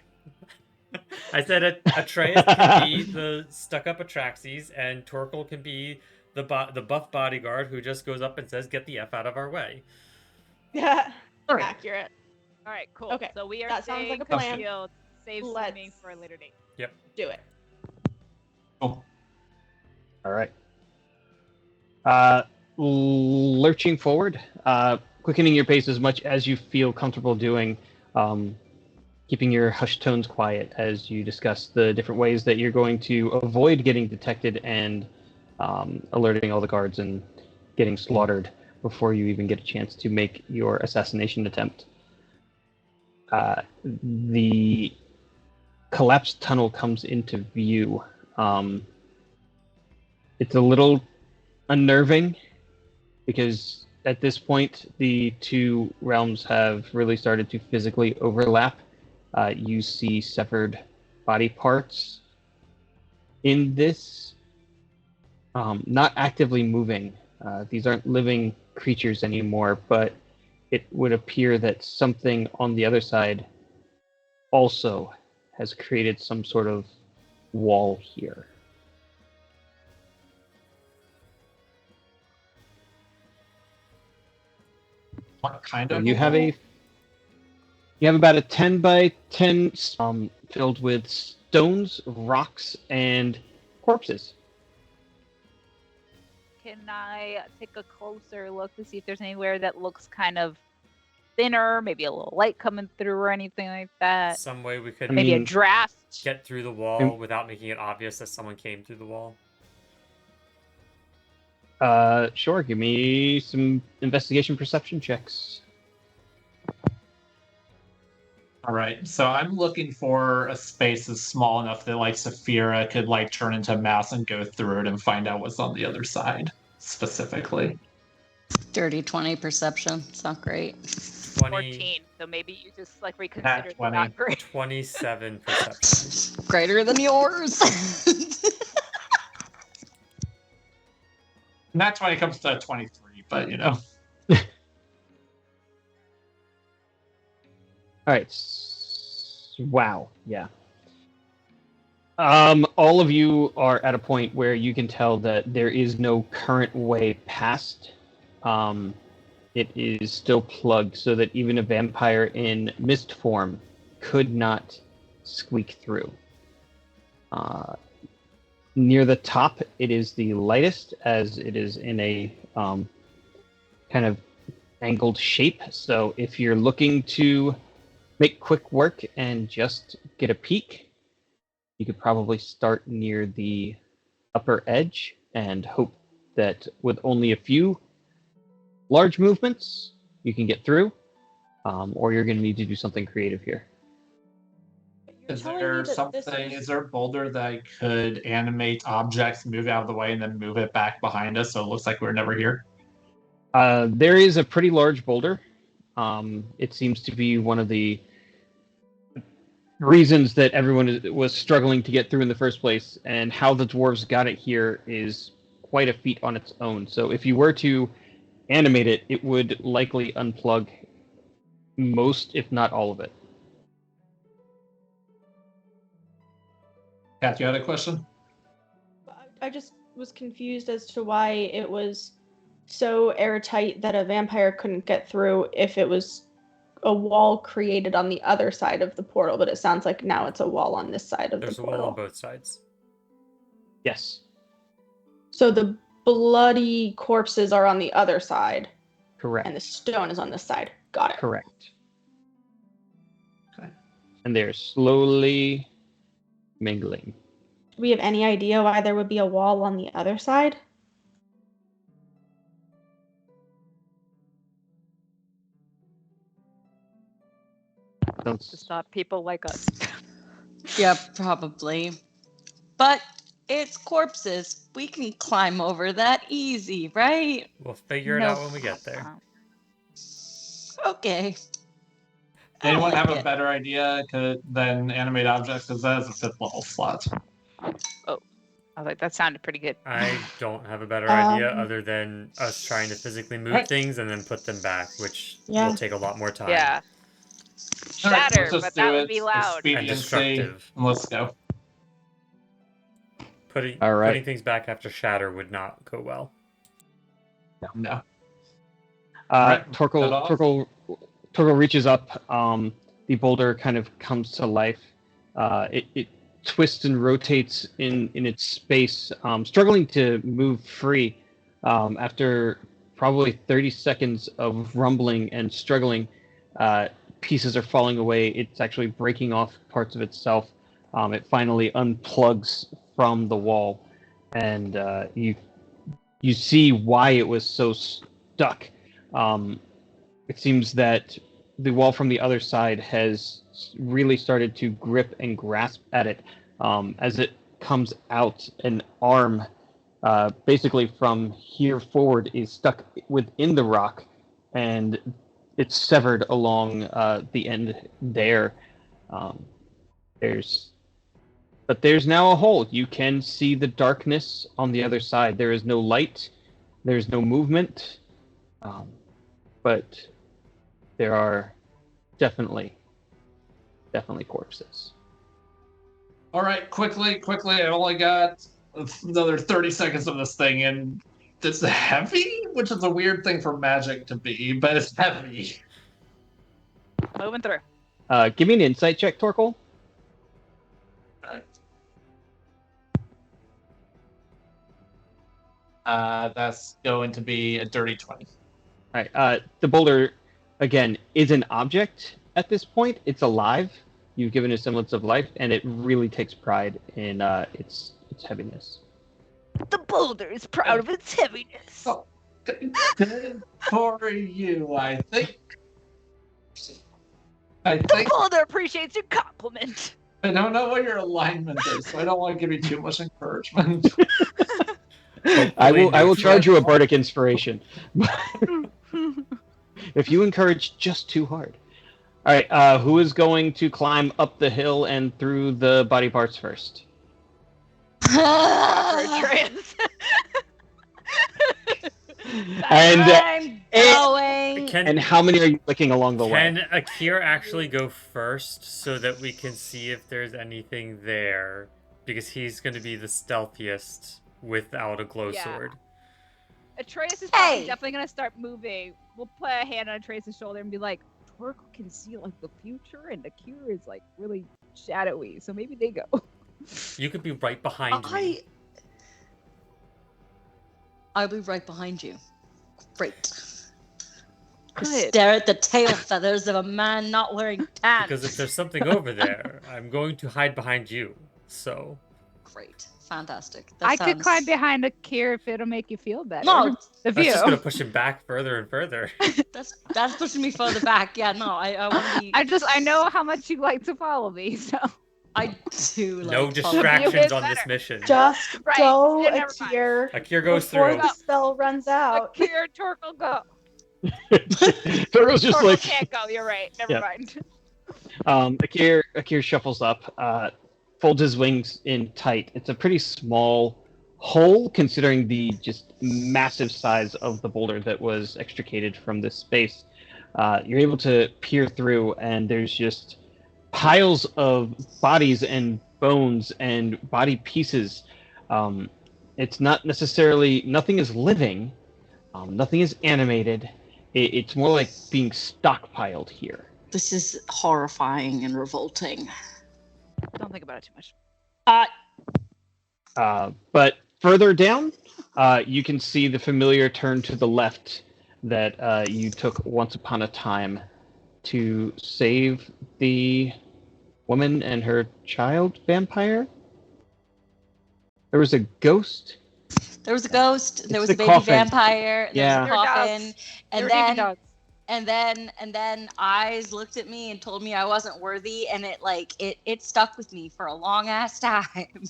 I said Atreus can be the stuck-up Atraxes, and Torkel can be the buff bodyguard who just goes up and says, "Get the F out of our way." Yeah, All right. accurate. All right, cool. Okay, So we are that sounds like staying a plan. concealed, save Let's- swimming for a later date. Do it. Oh, All right. Lurching forward, quickening your pace as much as you feel comfortable doing, keeping your hushed tones quiet as you discuss the different ways that you're going to avoid getting detected and alerting all the guards and getting slaughtered before you even get a chance to make your assassination attempt. The collapsed tunnel comes into view. It's a little unnerving because at this point the two realms have really started to physically overlap. You see severed body parts in this, not actively moving. These aren't living creatures anymore, but it would appear that something on the other side also has created some sort of wall here. what kind So of? you have about a 10 by 10 filled with stones, rocks, and corpses. Can I take a closer look to see if there's anywhere that looks kind of thinner, maybe a little light coming through or anything like that? Some way we could I Maybe a mean- draft. get through the wall without making it obvious that someone came through the wall. Sure, give me some investigation perception checks. All right, so I'm looking for a space that's small enough that like Saphira could like turn into a mouse and go through it and find out what's on the other side specifically. Dirty 20 perception. It's not great. 14. So maybe you just like reconsider the 20. not great. 27 perception. Greater than yours. Not 20 comes to 23, but you know. All right. Wow. Yeah. All of you are at a point where you can tell that there is no current way past. It is still plugged so that even a vampire in mist form could not squeak through. Near the top, it is the lightest, as it is in a kind of angled shape. So if you're looking to make quick work and just get a peek, you could probably start near the upper edge and hope that with only a few large movements, you can get through, or you're going to need to do something creative here. You're Is telling me there that something? this Is there a boulder that I could animate objects, move out of the way, and then move it back behind us so it looks like we're never here? There is a pretty large boulder. It seems to be one of the reasons that everyone was struggling to get through in the first place, and how the dwarves got it here is quite a feat on its own. So if you were to animate it, it would likely unplug most, if not all of it. Kath, you had a question? I just was confused as to why it was so airtight that a vampire couldn't get through if it was a wall created on the other side of the portal, but it sounds like now it's a wall on this side of There's the a portal. wall on both sides. Yes, So the bloody corpses are on the other side, correct. and the stone is on this side. Got it. Correct. Okay. And they're slowly mingling. Do we have any idea why there would be a wall on the other side? Don't To stop people like us. Yeah, probably. But it's corpses. We can climb over that easy, right? We'll figure it No out when we get there. Okay. Anyone I have like a it. better idea than animate objects? Because that is a 5th level slot. I was like, that sounded pretty good. I don't have a better idea Um, other than us trying to physically move Right. things and then put them back, which Yeah. will take a lot more time. Yeah. All right, Shatter, let's just but do that would it. be loud. Expediency, destructive. and let's go. Putting All right. putting things back after shatter would not go well. No. Right, Torkel, cut off. Torkel reaches up. The boulder kind of comes to life. It twists and rotates in its space, struggling to move free. After probably 30 seconds of rumbling and struggling, pieces are falling away. It's actually breaking off parts of itself. It finally unplugs from the wall, and you see why it was so stuck. It seems that the wall from the other side has really started to grip and grasp at it. As it comes out, an arm, basically from here forward, is stuck within the rock, and it's severed along the end there. There's now a hole. You can see the darkness on the other side. There is no light. There's no movement. But there are definitely corpses. All right, quickly. I only got another 30 seconds of this thing, and it's heavy, which is a weird thing for magic to be, but it's heavy. Moving through. Give me an insight check, Torkel. That's going to be a dirty 20. All right. The boulder, again, is an object at this point. It's alive. You've given it a semblance of life, and it really takes pride in its heaviness. The boulder is proud of its heaviness. Oh, good for you, I think. The boulder appreciates your compliment. I don't know what your alignment is, so I don't want to give you too much encouragement. I will charge you a bardic inspiration. If you encourage just too hard. All right. Who is going to climb up the hill and through the body parts first? Atreus. And I'm going. and how many are you licking along the way? Can Akir actually go first so that we can see if there's anything there? Because he's going to be the stealthiest without a glow Yeah. sword. Atreus is Hey! definitely gonna start moving. We'll put a hand on Atreus' shoulder and be like, Torkel can see like the future, and Akira is like really shadowy, so maybe they go. You could be right behind me. I'll be right behind you. Great. Good. Stare at the tail feathers of a man not wearing pants. Because if there's something over there, I'm going to hide behind you. So Great. Fantastic. That I could sounds- climb behind Akira if it'll make you feel better. No, the that's view. just going to push him back further and further. that's pushing me further back. Yeah, no, I want to be. I know how much you like to follow me, so I do like. No follow- distractions on better. this mission. Just Right, go, yeah, never mind. Akir, Akir goes before through. the spell runs out. Akira, Torkel, go. Turtle's just Torkel like, can't go. You're right. Never Yeah. mind. Akir shuffles up, folds his wings in tight. It's a pretty small hole considering the just massive size of the boulder that was extricated from this space. You're able to peer through, and there's just piles of bodies and bones and body pieces. It's not necessarily, nothing is living, nothing is animated. It's more like being stockpiled here. This is horrifying and revolting. Don't think about it too much. But further down, you can see the familiar turn to the left that you took once upon a time to save the woman and her child vampire. There was a ghost. There was a ghost. There was the a baby coffin. vampire. There Yeah. was a There were coffin. dogs. And There were then even dogs. and then eyes looked at me and told me I wasn't worthy, and it stuck with me for a long ass time.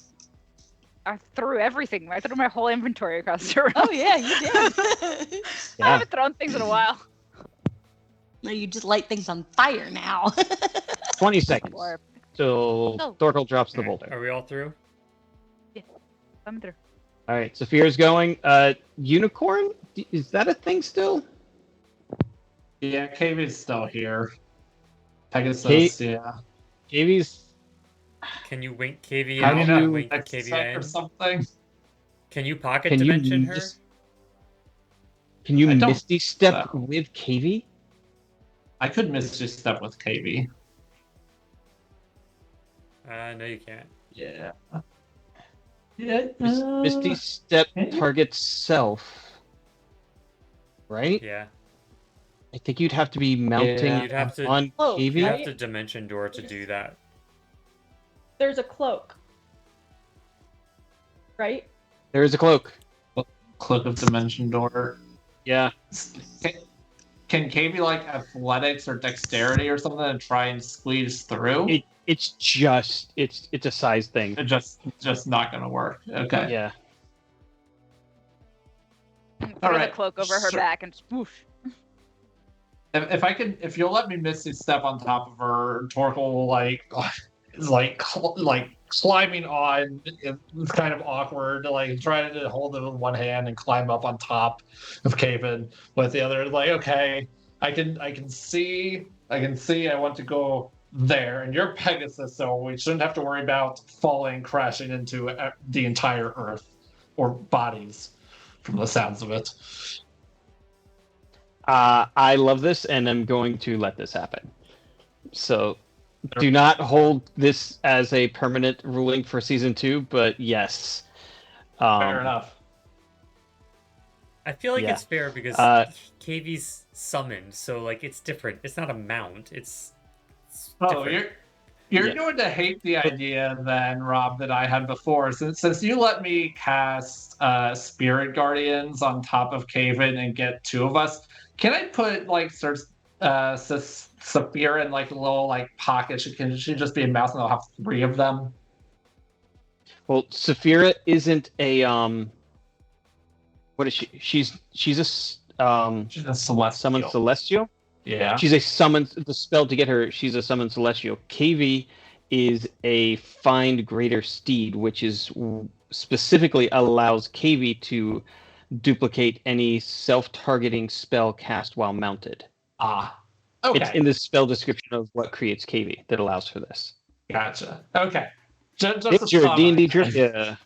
I threw everything. I threw my whole inventory across the room. Oh yeah, you did. I Yeah. haven't thrown things in a while. No, you just light things on fire now. 20 seconds Or till Oh. Thorkel drops the Alright, boulder. Are we all through? I'm through. All right, Saphira's going. Unicorn? Is that a thing still? Yeah, KV's still here. Pegasus, yeah. Davey's. Can you wink KV How out? do you- Wink Like KV or in? something. Can you pocket Can you dimension her? Can you I don't Misty Step so. with KV? I could Misty Step with KV. No, you can't. Yeah. Yeah. Misty Step can you? targets self. Right? Yeah. I think you'd have to be mounting Yeah. You'd have to. on Oh, You KV. have Right? to dimension door to do that. There's a cloak. Right? There is a cloak. Cloak of Dimension Door. Yeah. Can KV like athletics or dexterity or something and try and squeeze through? It's a size thing. It's just not gonna work. Okay. Yeah. Throw the Alright, cloak over her sure. back and swoosh. If you'll let me Misty Step on top of her, Torkel will like climbing on. It's kind of awkward, like trying to hold it with one hand and climb up on top of Caven with the other. Like, okay, I can see. I want to go there, and you're Pegasus, so we shouldn't have to worry about falling, crashing into the entire Earth or bodies, from the sounds of it. I love this, and I'm going to let this happen. So, do not hold this as a permanent ruling for season 2, but yes. Fair enough. I feel like Yeah. it's fair because KV's summoned, so like it's different. It's not a mount. It's Oh, different. you're Yeah. going to hate the idea then, Rob, that I had before. Since you let me cast Spirit Guardians on top of Caven and get 2 of us, can I put like Saphira in like a little like pocket? Can she just be a mouse and I'll have 3 of them? Well, Saphira isn't a what is she? She's a She's a celestial. summoned celestial. Yeah. She's a summoned. The spell to get her, she's a summoned celestial. KV is a find greater steed, which is specifically allows KV to duplicate any self-targeting spell cast while mounted. Ah. Okay. It's in the spell description of what creates KV that allows for this. Gotcha. Okay. Just It's a your thought D&D I had. trivia.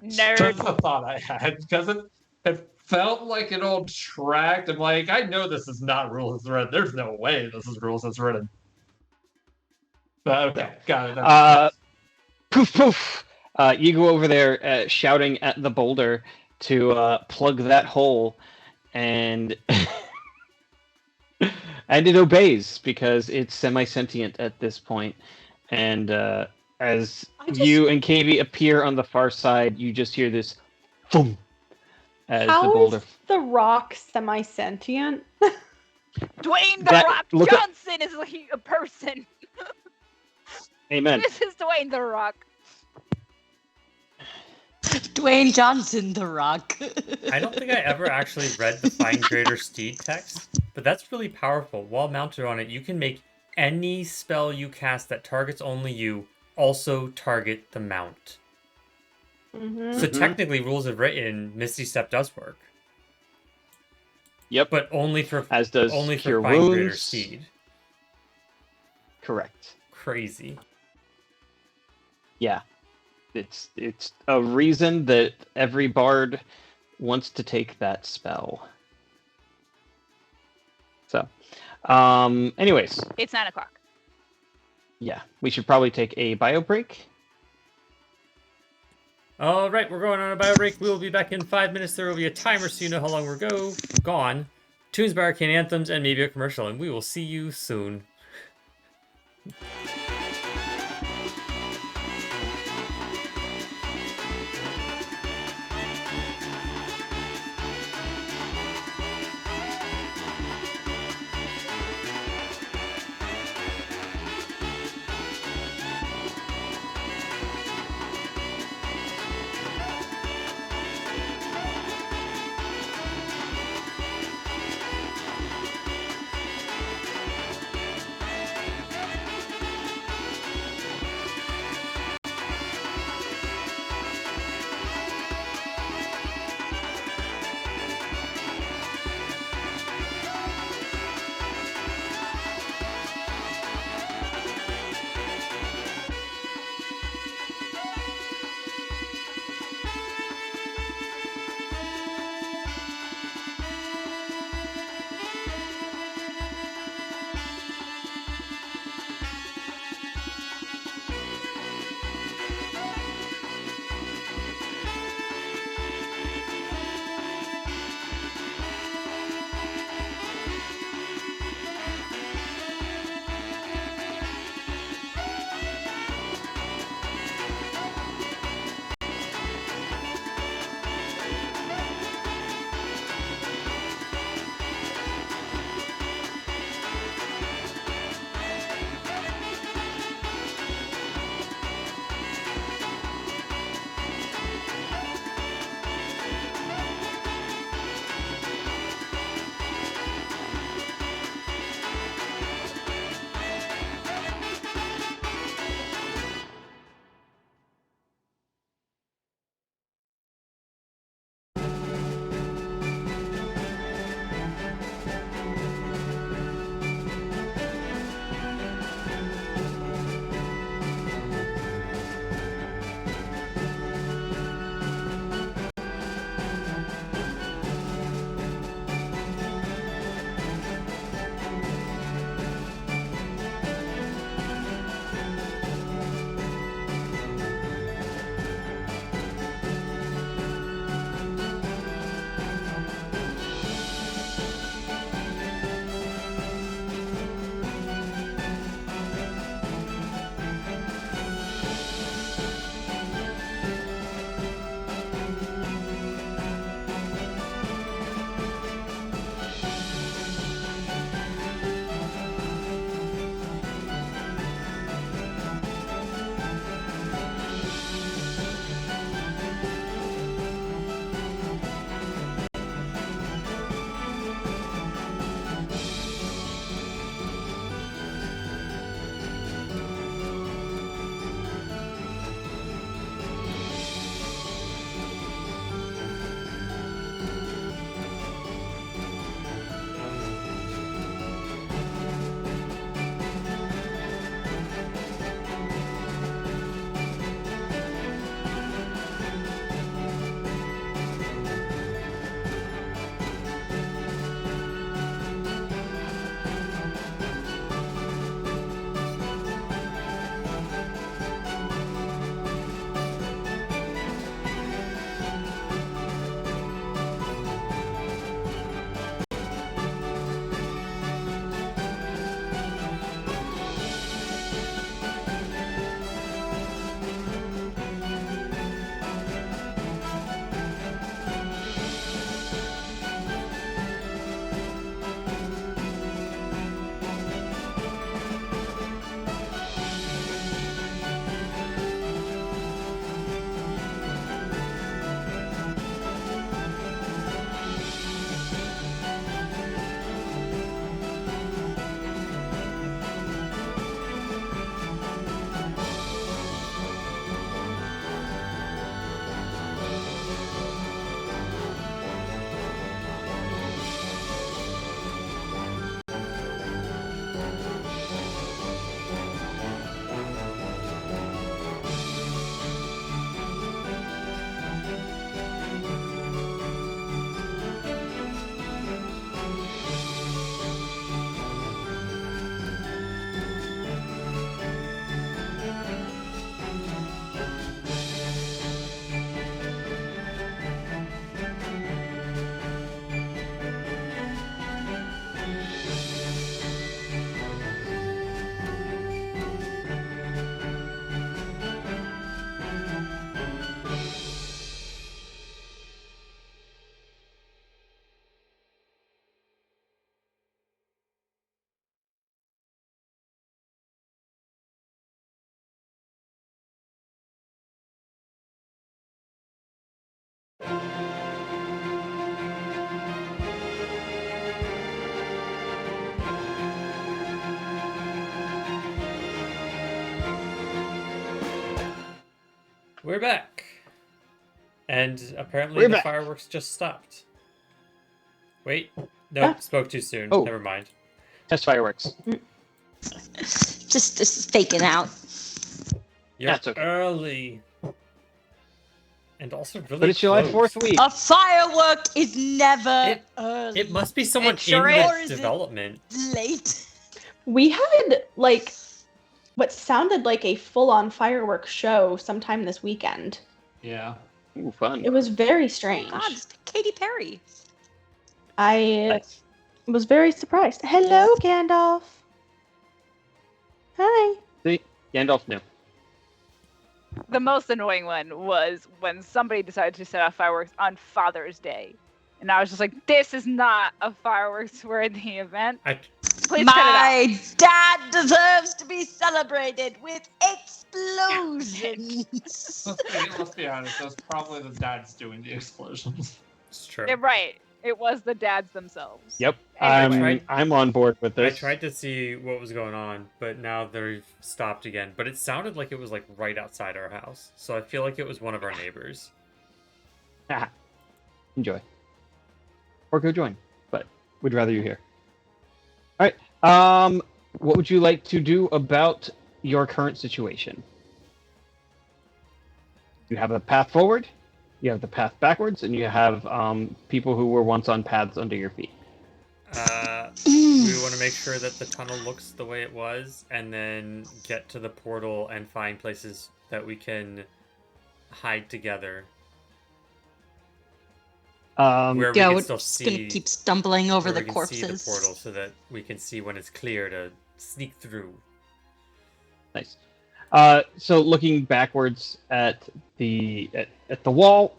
Nerd. Just a thought I had because it felt like an old tract. I'm like, I know this is not rules as written. There's no way this is rules as written. But okay, got it. Poof poof. You go over there shouting at the boulder to plug that hole, and and it obeys because it's semi-sentient at this point. And as you and KV appear on the far side, you just hear this boom as the How boulder. is the rock semi-sentient? Dwayne the That- Rock look up- Johnson is a person. Amen. This is Dwayne the Rock. Dwayne Johnson, The Rock. I don't think I ever actually read the Find Greater Steed text, but that's really powerful. While mounted on it, you can make any spell you cast that targets only you also target the mount. Mm-hmm. So Mhm. technically, rules of written, Misty Step does work, Yep. but only for As does Cure Find Greater Wounds. Steed. Correct. Crazy. Yeah. It's a reason that every bard wants to take that spell. So, anyways, It's 9 o'clock. yeah, we should probably take a bio break. All right, we're going on a bio break. We will be back in 5 minutes. There will be a timer so you know how long we're gone. Tunes by Arcane Anthems and maybe a commercial, and we will see you soon. We're back. And apparently We're the back. fireworks just stopped. Wait. Nope, Yeah. spoke too soon. Oh. Never mind. Test fireworks. Just faking out. You're That's okay. early. And also really But it's July close. 4th week. A firework is never early. It must be someone It sure in is. Or its is it- development. late. We had like what sounded like a full-on fireworks show sometime this weekend. Yeah. Ooh, fun. It was very strange. God, it's Katy Perry. I Nice. was very surprised. Hello, Gandalf. Hi. See, Gandalf knew. The most annoying one was when somebody decided to set off fireworks on Father's Day. And I was just like, this is not a fireworks-worthy event. Please cut it out. My dad deserves to be celebrated with explosions. Let's be honest. That's probably the dads doing the explosions. It's true. Yeah, right. It was the dads themselves. Yep. Anyway. I'm on board with I this. tried to see what was going on, but now they've stopped again. But it sounded like it was like right outside our house. So I feel like it was one of our neighbors. Enjoy. Or go join. But we'd rather you here. Alright. What would you like to do about your current situation? You have a path forward, you have the path backwards, and you have people who were once on paths under your feet. We want to make sure that the tunnel looks the way it was, and then get to the portal and find places that we can hide together. Where we Yeah, can we're still just see, gonna keep stumbling over where the we can see corpses. the portal so that we can see when it's clear to sneak through. Nice. So looking backwards at the wall,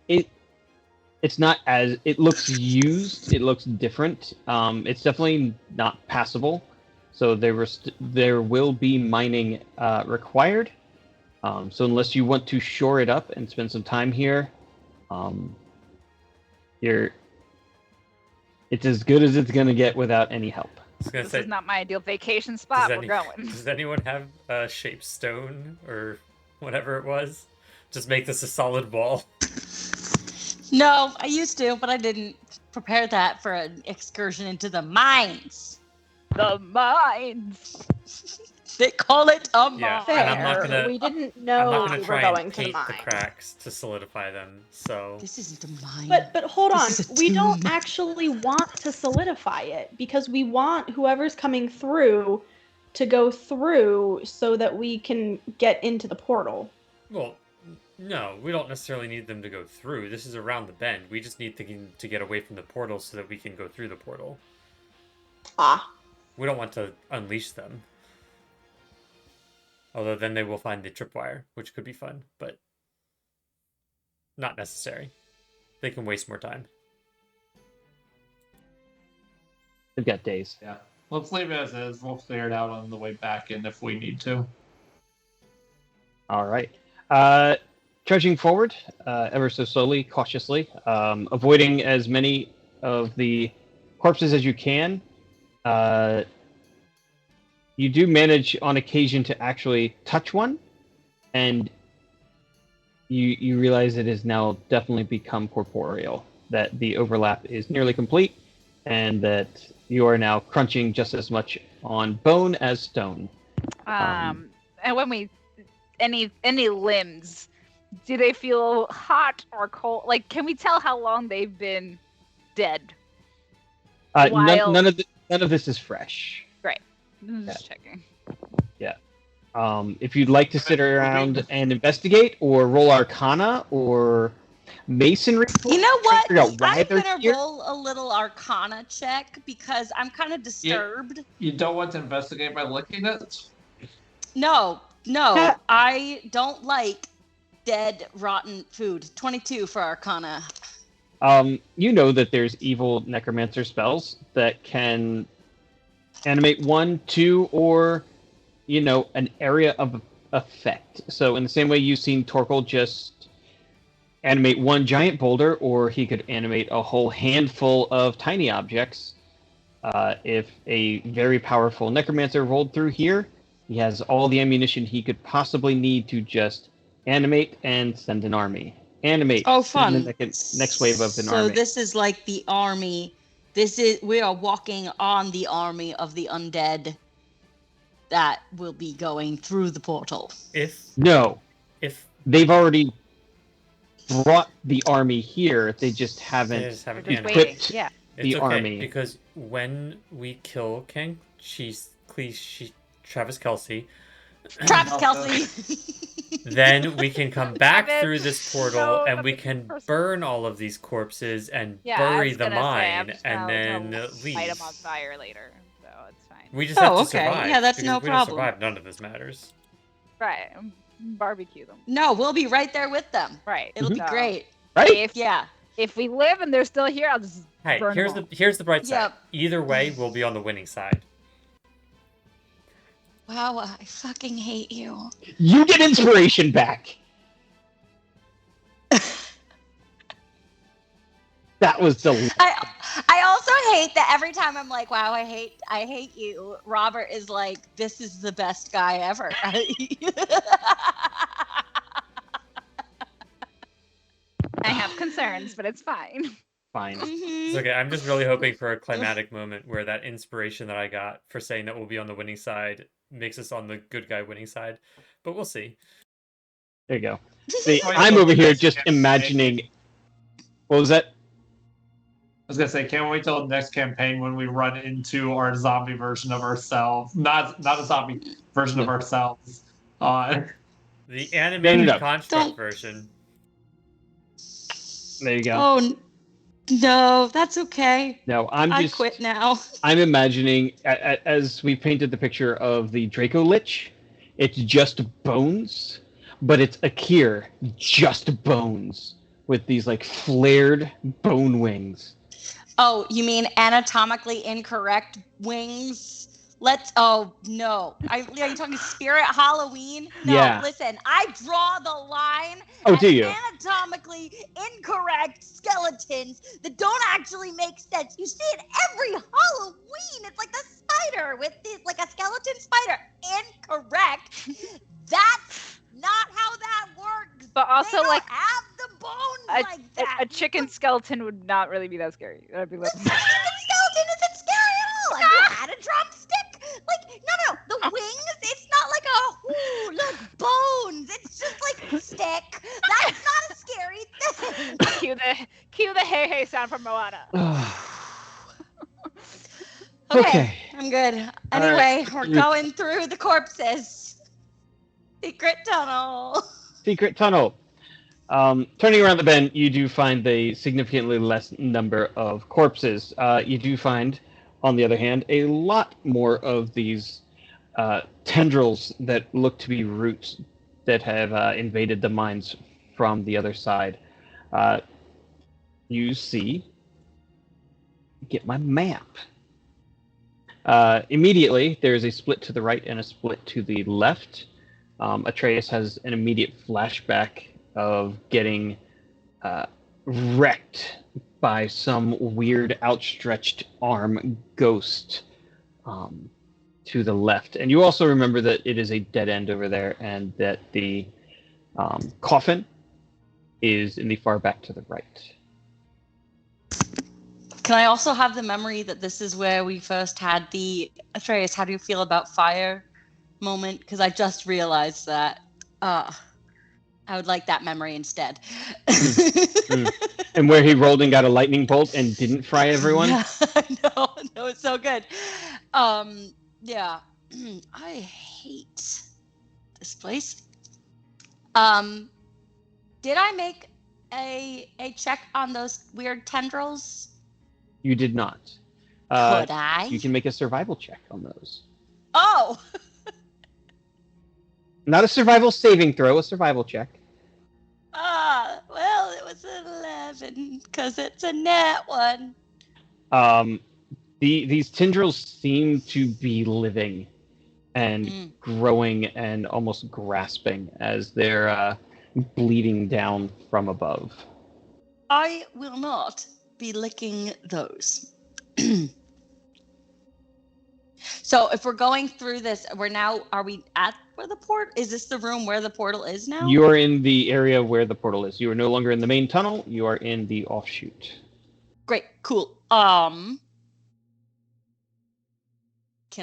it's not as it looks used. It looks different. It's definitely not passable. So there will be mining required. So unless you want to shore it up and spend some time here, it's as good as it's gonna get without any help. I was gonna This say, is not my ideal vacation spot. does We're going. does anyone have a shaped stone or whatever it was? Just make this a solid wall. No, I used to, but I didn't prepare that for an excursion into the mines. The mines. They call it a mine. Yeah, Fair. and I'm not gonna- We didn't I'm know not we gonna were try going and to the paint the mine. cracks to solidify them. So This isn't a mine. But hold on, This is a we don't tomb. actually want to solidify it because we want whoever's coming through to go through so that we can get into the portal. well, no, we don't necessarily need them to go through. This is around the bend. We just need to get away from the portal so that we can go through the portal. Ah, We don't want to unleash them. Although then they will find the tripwire, which could be fun, but not necessary. They can waste more time. They've got days. Yeah. Let's leave it as is. We'll clear it out on the way back in if we need to. All right. Trudging forward, ever so slowly, cautiously, avoiding as many of the corpses as you can. You do manage on occasion to actually touch one, and you realize it has now definitely become corporeal, that the overlap is nearly complete, and that you are now crunching just as much on bone as stone. And when we any limbs, do they feel hot or cold? Like, can we tell how long they've been dead? Wild. None of this is fresh. Just checking. If you'd like to sit around and investigate, or roll Arcana, or Masonry, You know what? figure out why I'm they're gonna here. roll a little Arcana check because I'm kind of disturbed. You don't want to investigate by licking it? No, Yeah. I don't like dead, rotten food. 22 for Arcana. You know that there's evil necromancer spells that can animate 1, 2, or an area of effect. So in the same way you've seen Torkel just animate one giant boulder, or he could animate a whole handful of tiny objects. If a very powerful necromancer rolled through here, he has all the ammunition he could possibly need to just Animate and send an army. Animate. Oh, send fun. the next wave of an So army. this is like the army. We are walking on the army of the undead that will be going through the portal. If They've already brought the army here. They just haven't They just haven't We're just animated. waiting. equipped Yeah. It's the okay, army. because when we kill King, Travis Kelsey, Travis Kelsey. then we can come back Travis, through this portal no, and that's we a can person. burn all of these corpses and Yeah, I bury was the gonna say, I'm mine just and gonna then light leave. them on fire later, so it's fine. We just have to okay. survive. Yeah, that's because no if we problem. don't survive, none of this matters. Right. Barbecue them. No, we'll be right there with them. Right. It'll be So, great. right. If Yeah. if we live and they're still here, I'll just Hey, burn here's them the bright side. Yep. Either way, we'll be on the winning side. Wow, I fucking hate you. You get inspiration back. That was delightful. I also hate that every time I'm like, wow, I hate you. Robert is like, this is the best guy ever. I have concerns, but it's fine. Fine. It's okay. I'm just really hoping for a climatic moment where that inspiration that I got for saying that we'll be on the winning side makes us on the good guy winning side. But we'll see. There you go. See, I'm over here just imagining. What was that? I was gonna say, can't wait till the next campaign when we run into our zombie version of ourselves. Not a zombie version of ourselves. The animated No. construct Don't- version. There you go. Oh, no, that's okay. No, I quit now. I'm imagining as we painted the picture of the Draco Lich, it's just bones, but it's Akir, just bones with these like flared bone wings. Oh, you mean anatomically incorrect wings? Oh, no. Are you talking Spirit Halloween? No, Yeah. listen, I draw the line. Oh, at do you? Anatomically incorrect skeletons that don't actually make sense. You see it every Halloween. It's like the spider with like a skeleton spider. Incorrect. That's not how that works. But also, they don't like, have the bones like that. a chicken skeleton would not really be that scary. That'd be like, The chicken skeleton isn't scary at all. Have you had a drumstick? Like, no. The wings, it's not like look, bones. It's just like stick. That's not a scary thing. cue the hey sound from Moana. Okay, I'm good. All Anyway, right. we're going through the corpses. Secret tunnel. Secret tunnel. Turning around the bend, you do find a significantly less number of corpses. You do find, on the other hand, a lot more of these tendrils that look to be roots that have invaded the mines from the other side. You see, get my map. Immediately, there is a split to the right and a split to the left. Atreus has an immediate flashback of getting wrecked by some weird outstretched arm ghost to the left. And you also remember that it is a dead end over there and that the coffin is in the far back to the right. Can I also have the memory that this is where we first had the Atreus, how do you feel about fire moment? Because I just realized that I would like that memory instead. And where he rolled and got a lightning bolt and didn't fry everyone? Yeah, no, it's so good. Yeah. I hate this place. Did I make a check on those weird tendrils? You did not. Could I? You can make a survival check on those. Oh! Not a survival saving throw, a survival check. Well, it was 11 because it's a net one. These tendrils seem to be living and growing and almost grasping as they're bleeding down from above. I will not be licking those. So if we're going through this, are we at where the port? Is this the room where the portal is now? You are in the area where the portal is. You are no longer in the main tunnel. You are in the offshoot. Great, cool. Can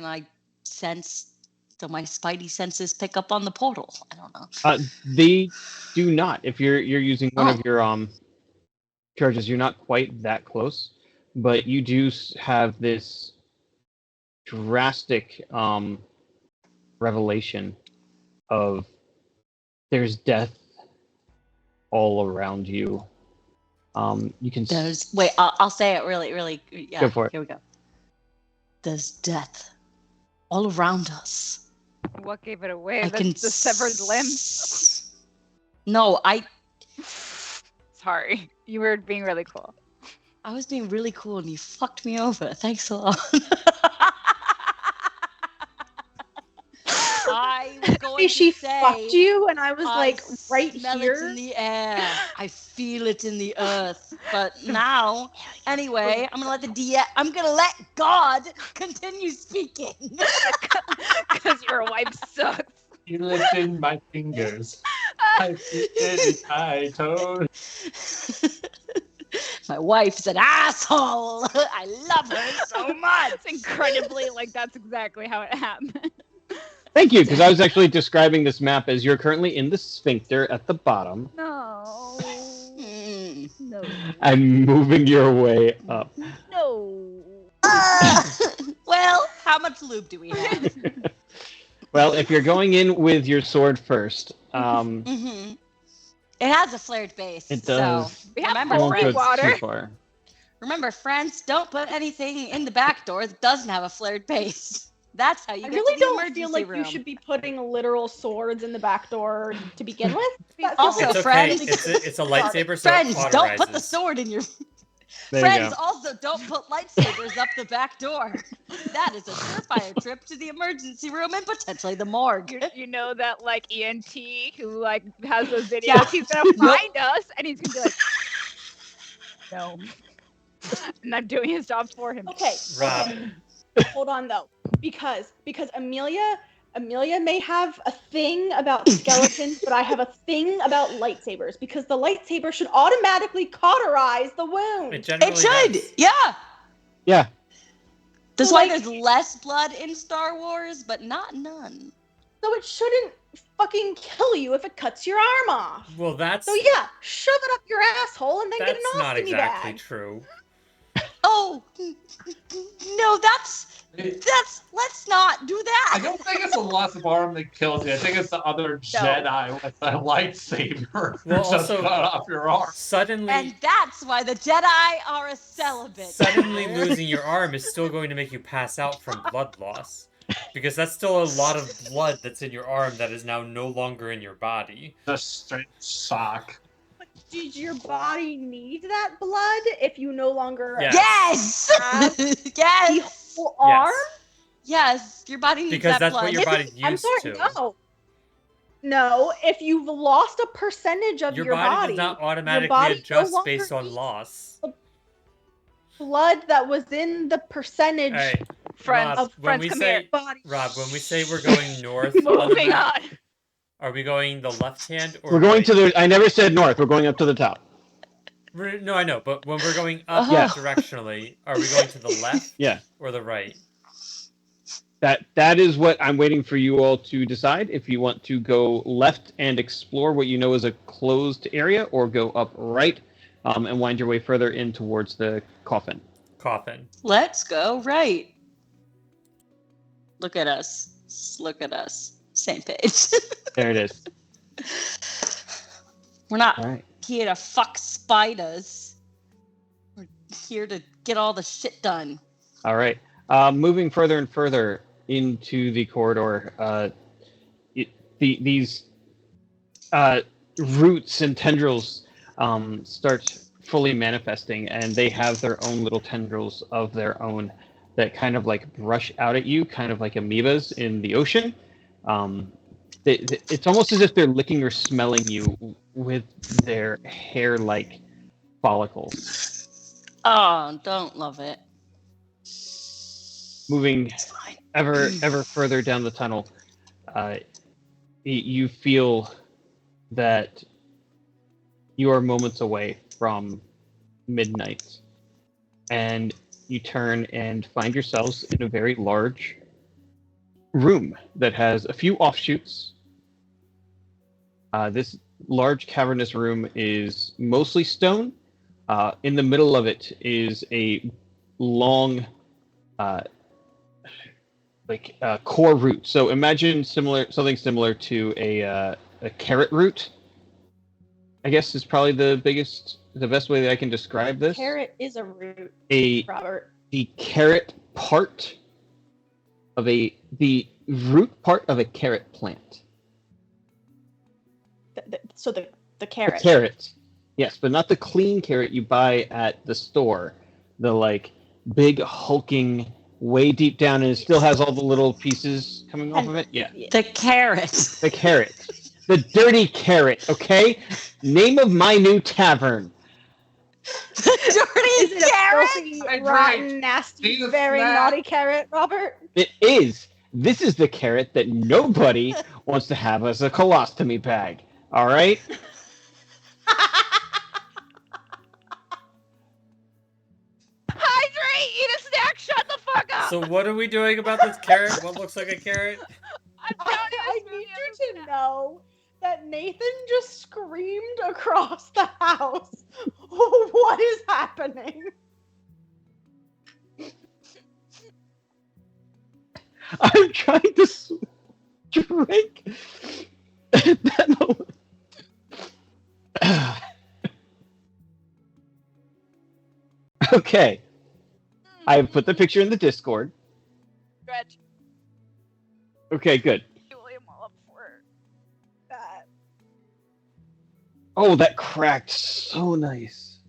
I sense? Do my spidey senses pick up on the portal? I don't know. They do not. If you're using one of your charges, you're not quite that close, but you do have this drastic revelation of there's death all around you. You can Wait, I'll say it really. Yeah, go for it. Here we go. There's death all around us. What gave it away? I can The severed limbs? No, Sorry. You were being really cool. I was being really cool and you fucked me over. Thanks a lot. I was going She to say, fucked you, and I was like right smell here. it in the air. I feel it in the earth. But now, anyway, I'm gonna let God continue speaking. Because your wife sucks. You lifted my fingers. I did I told. My wife's an asshole. I love her so much. It's incredibly that's exactly how it happened. Thank you, because I was actually describing this map as you're currently in the sphincter at the bottom. No. No. And moving your way up. No. Well, how much lube do we have? Well, if you're going in with your sword first, Mm-hmm. It has a flared base. it does. So We have remember, Won't cold go friends, water. too far. remember, friends, don't put anything in the back door that doesn't have a flared base. That's how you I get really to the don't emergency feel like room. you should be putting literal swords in the back door to begin with. That Also, feels It's like- okay. friends- It's a lightsaber, so Friends, it don't put the cauterizes. sword in your. There you Friends, go. also don't put lightsabers up the back door. That is a surefire trip to the emergency room and potentially the morgue. You know that ENT who has those videos. Yeah. He's gonna find us and he's gonna be like, no. And I'm doing his job for him. Okay. Rob. Hold on though, because Amelia may have a thing about skeletons, but I have a thing about lightsabers because the lightsaber should automatically cauterize the wound. It generally It should, does. yeah. Yeah. That's Like- why there's less blood in Star Wars, but not none. So it shouldn't fucking kill you if it cuts your arm off. Well, that's So yeah, shove it up your asshole and then that's get an not ostomy exactly bag. true. Oh no, let's not do that. I don't think it's the loss of arm that kills you. I think it's the other Jedi with a lightsaber who Well, just also- cut off your arm. Suddenly, And that's why the Jedi are a celibate. suddenly losing your arm is still going to make you pass out from blood loss. Because that's still a lot of blood that's in your arm that is now no longer in your body. Just straight shock. Did your body need that blood if you no longer Yeah. Yes! the yes! whole arm? Yes, your body needs Because that that's blood. what your body's used I'm sorry, to. no. No, if you've lost a percentage of Your body does not automatically body no adjust longer based on needs- loss. blood that was in the percentage Hey, Friends, Rob, when friends, we come say here. body. Rob, when we say we're going north, on the Moving map, on. are we going the left hand or We're going right? to the. I never said north. We're going up to the top. No, I know, but when we're going up Yeah. directionally, are we going to the left Yeah. or the right? That is what I'm waiting for you all to decide. If you want to go left and explore what you know is a closed area, or go up right and wind your way further in towards the coffin. Coffin. Let's go right. Look at us. Look at us. Same page. There it is. We're not All right. here to fuck spiders. We're here to get all the shit done. All right. Moving further and further into the corridor, these roots and tendrils start fully manifesting, and they have their own little tendrils of their own that kind of brush out at you, kind of like amoebas in the ocean. It's almost as if they're licking or smelling you with their hair-like follicles. Oh, don't love it. Moving It's fine. ever further down the tunnel, you feel that you are moments away from midnight, and you turn and find yourselves in a very large room that has a few offshoots. This large cavernous room is mostly stone. In the middle of it is a long, core root. So imagine something similar to a carrot root. I guess is probably the best way that I can describe this. Carrot is a root, Robert. The carrot part of the root part of a carrot plant. So the carrot. The carrot, yes, but not the clean carrot you buy at the store. The big hulking, way deep down, and it still has all the little pieces coming off of it. Yeah, The carrot. the carrot, the dirty carrot. Okay, name of my new tavern. Dirty Is it a carrot. filthy, I rotten, tried. nasty, Jesus, very Matt. naughty carrot, Robert? It is. This is the carrot that nobody wants to have as a colostomy bag. All right. Hydrate! Eat a snack! Shut the fuck up! So what are we doing about this carrot? What looks like a carrot? I need you to know that Nathan just screamed across the house. What is happening? I'm trying to drink. Okay. I have put the picture in the Discord. Stretch. Okay, good. William all up for that. Oh, that cracked so nice.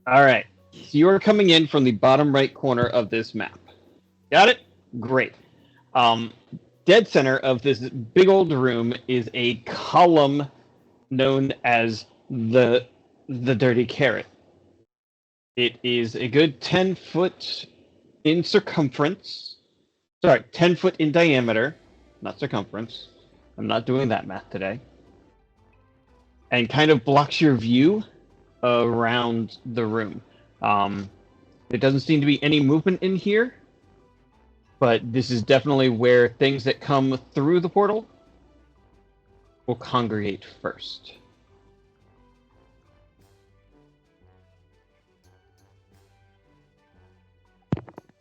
All right. So you are coming in from the bottom right corner of this map. Got it? Great. Dead center of this big old room is a column known as the Dirty Carrot. It is a good 10 foot in circumference. Sorry, 10 foot in diameter, not circumference. I'm not doing that math today. And kind of blocks your view around the room. There doesn't seem to be any movement in here, but this is definitely where things that come through the portal will congregate first.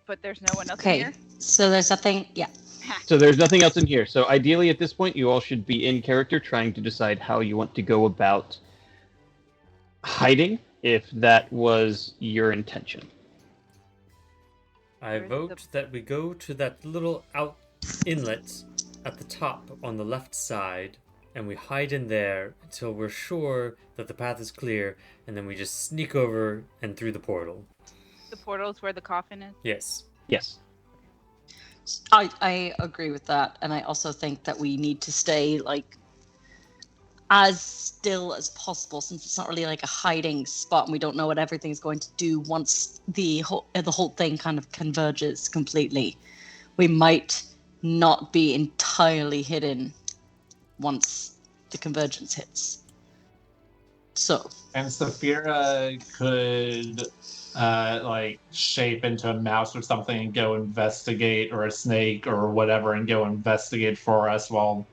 But there's no one else in Okay, here? so there's nothing. Yeah. So there's nothing else in here. So ideally at this point, you all should be in character trying to decide how you want to go about hiding, if that was your intention. I Where's vote that we go to that little inlet at the top on the left side, and we hide in there until we're sure that the path is clear, and then we just sneak over and through the portal. The portal's where the coffin is? Yes. Yes. I agree with that, and I also think that we need to stay as still as possible, since it's not really like a hiding spot, and we don't know what everything's going to do once the whole thing kind of converges completely. We might not be entirely hidden once the convergence hits. So. And Saphira could shape into a mouse or something and go investigate, or a snake or whatever, and go investigate for us while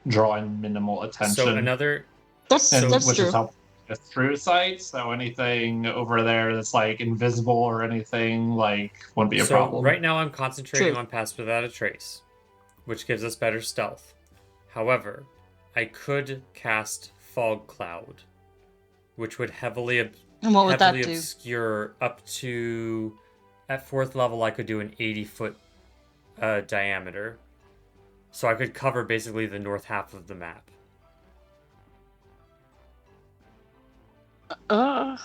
drawing minimal attention. So another... That's which true. is helpful through sight, so anything over there that's invisible or anything wouldn't be a So problem. right now I'm concentrating True. on Pass Without a Trace, which gives us better stealth. However, I could cast Fog Cloud, which would heavily And what would that heavily do? obscure up to... At 4th level, I could do an 80-foot diameter. So I could cover basically the north half of the map. Do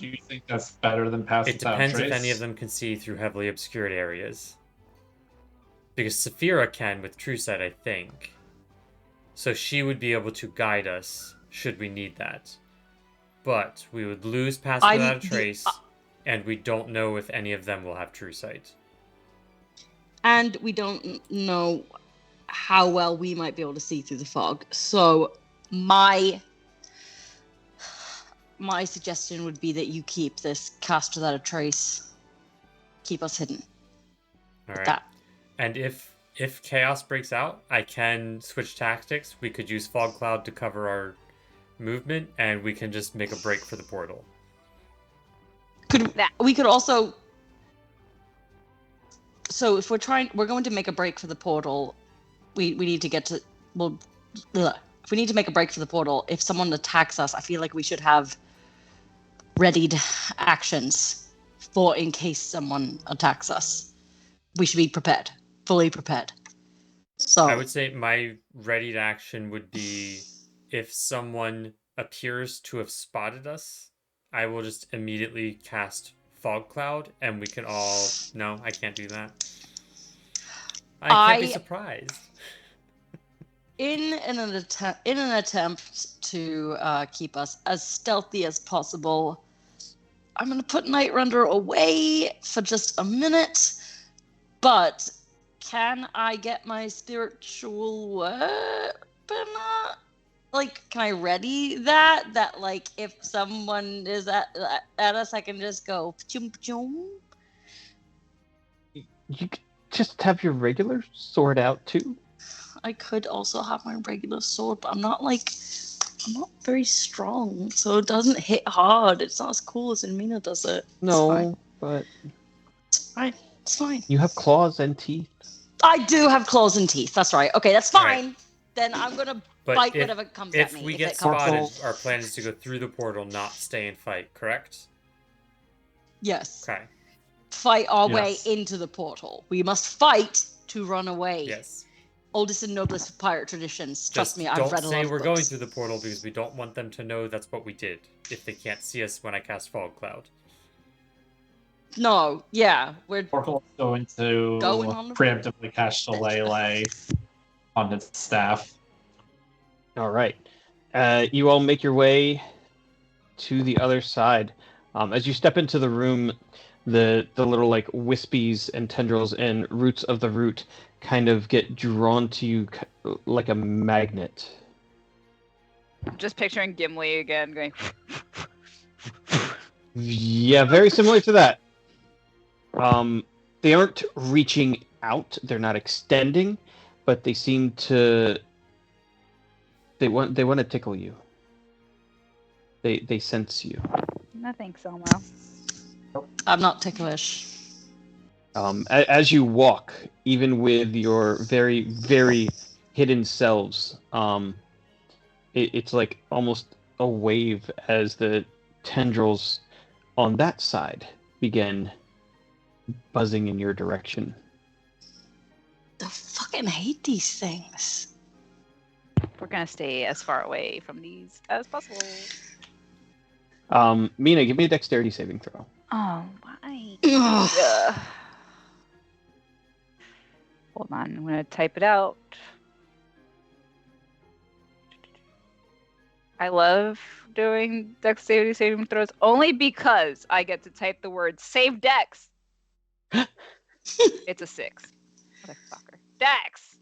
you think that's better than Pass It Without depends Trace? if any of them can see through heavily obscured areas. Because Saphira can with True Sight, I think. So she would be able to guide us should we need that. But we would lose Pass Without a Trace. And we don't know if any of them will have true sight. And we don't know how well we might be able to see through the fog. So my suggestion would be that you keep this cast without a trace. Keep us hidden. All right. That. And if chaos breaks out, I can switch tactics. We could use fog cloud to cover our movement, and we can just make a break for the portal. We could also. So if we're going to make a break for the portal, we need to get to. Well, if we need to make a break for the portal, if someone attacks us, I feel like we should have readied actions for in case someone attacks us. We should be prepared, fully prepared. So I would say my ready to action would be if someone appears to have spotted us, I will just immediately cast fog cloud, and we can all. No, I can't do that. I can't be surprised. In an attempt to keep us as stealthy as possible, I'm going to put Nightrender away for just a minute. But can I get my spiritual weapon? Like, can I ready that? That, like, if someone is at us, I can just go choom choom. You could just have your regular sword out too. I could also have my regular sword, but I'm not very strong, so it doesn't hit hard. It's not as cool as Mina does it. No, but It's fine. you have claws and teeth. I do have claws and teeth. That's right. Okay, that's fine. Right. Then I'm gonna But fight whatever comes at me. If we if get it comes. spotted, our plan is to go through the portal, not stay and fight, correct? Yes. Okay. Fight our way Yes. into the portal. We must fight to run away. Yes. Oldest and noblest of pirate traditions. Trust Just me, I've don't read a lot say of we're books. going through the portal because we don't want them to know that's what we did. If they can't see us when I cast fog cloud. No, yeah, we're Oracle is going to Going on the- preemptively cast Shillelagh on his staff. All right. You all make your way to the other side. As you step into the room, the little like wispies and tendrils and roots of the root kind of get drawn to you like a magnet. I'm just picturing Gimli again going. Yeah, very similar to that. They aren't reaching out, they're not extending, but they seem to they want to tickle you. They sense you. No thanks, Elmo. I'm not ticklish. As you walk, even with your very, very hidden selves, it's like almost a wave as the tendrils on that side begin buzzing in your direction. I fucking hate these things. We're gonna stay as far away from these as possible. Mina, give me a dexterity saving throw. Oh, why? Ugh. Ugh. Hold on, I'm gonna type it out. I love doing dexterity saving throws only because I get to type the word save dex. It's a 6. Motherfucker. Dex!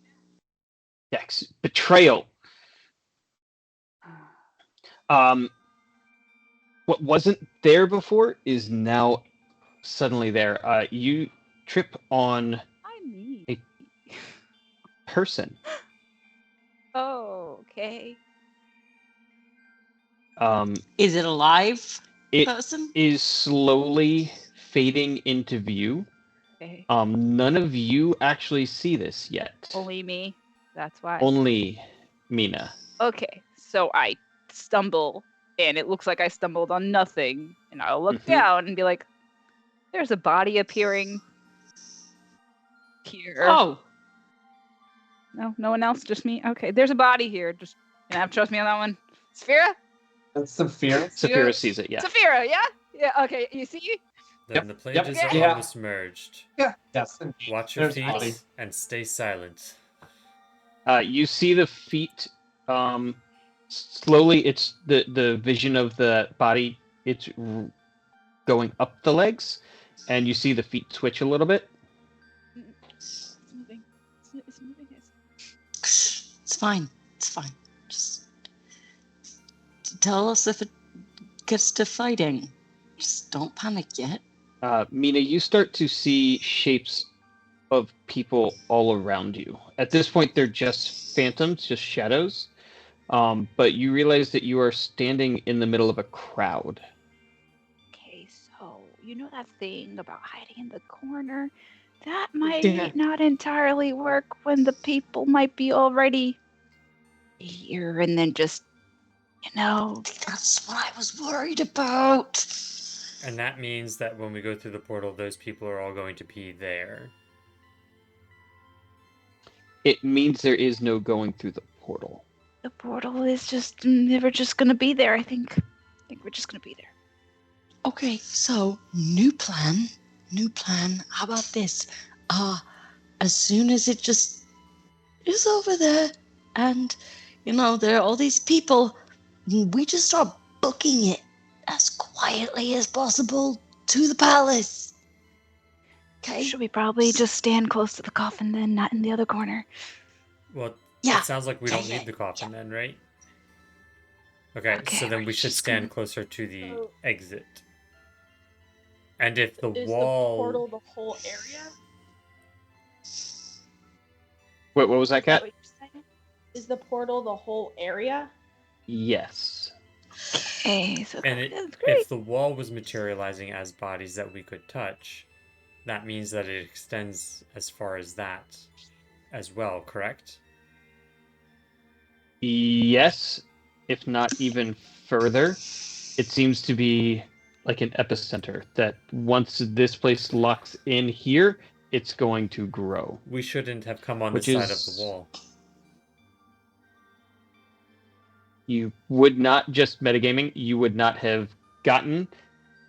Dex. Betrayal. What wasn't there before is now suddenly there. You trip on I mean. a person. Oh, okay. Is it a live It person? is slowly fading into view. Okay. None of you actually see this yet. Only me. That's why. Only Mina. Okay, so I stumble, and it looks like I stumbled on nothing, and I'll look Mhm. down and be like, "There's a body appearing here." Oh, No one else, just me. Okay, there's a body here. Just trust me on that one. Saphira? That's Saphira. Saphira sees it, yeah. Saphira, yeah? Yeah, okay, you see? Then the pages are Yeah. almost merged. Yeah. Yes. Indeed. Watch your There's a body. feet and stay silent. You see the feet. Slowly, it's the vision of the body. It's going up the legs, and you see the feet twitch a little bit. It's moving. It's moving. It's fine. It's fine. Just tell us if it gets to fighting. Just don't panic yet. Mina, you start to see shapes of people all around you. At this point, they're just phantoms, just shadows. But you realize that you are standing in the middle of a crowd. Okay, so you know that thing about hiding in the corner? That might Yeah. not entirely work when the people might be already here and then just, That's what I was worried about. And that means that when we go through the portal, those people are all going to be there. It means there is no going through the portal. the portal is just, we're just gonna be there, I think. I think we're just gonna be there. Okay, so new plan. How about this? As soon as it just is over there, and there are all these people, we just start booking it as quietly as possible to the palace. Okay. Should we probably just stand close to the coffin then, not in the other corner? Well, Yeah. it sounds like we don't need the coffin then, right? Okay, so then we should stand closer to the exit. And if the Is wall... the portal the whole area? Wait, what was that, Is that Kat? what you're saying? Is the portal the whole area? Yes. Okay, so And that's great. if the wall was materializing as bodies that we could touch, that means that it extends as far as that as well, correct? Yes, if not even further. It seems to be like an epicenter that once this place locks in here, it's going to grow. We shouldn't have come on Which this side of is- the wall. You would not, just metagaming, you would not have gotten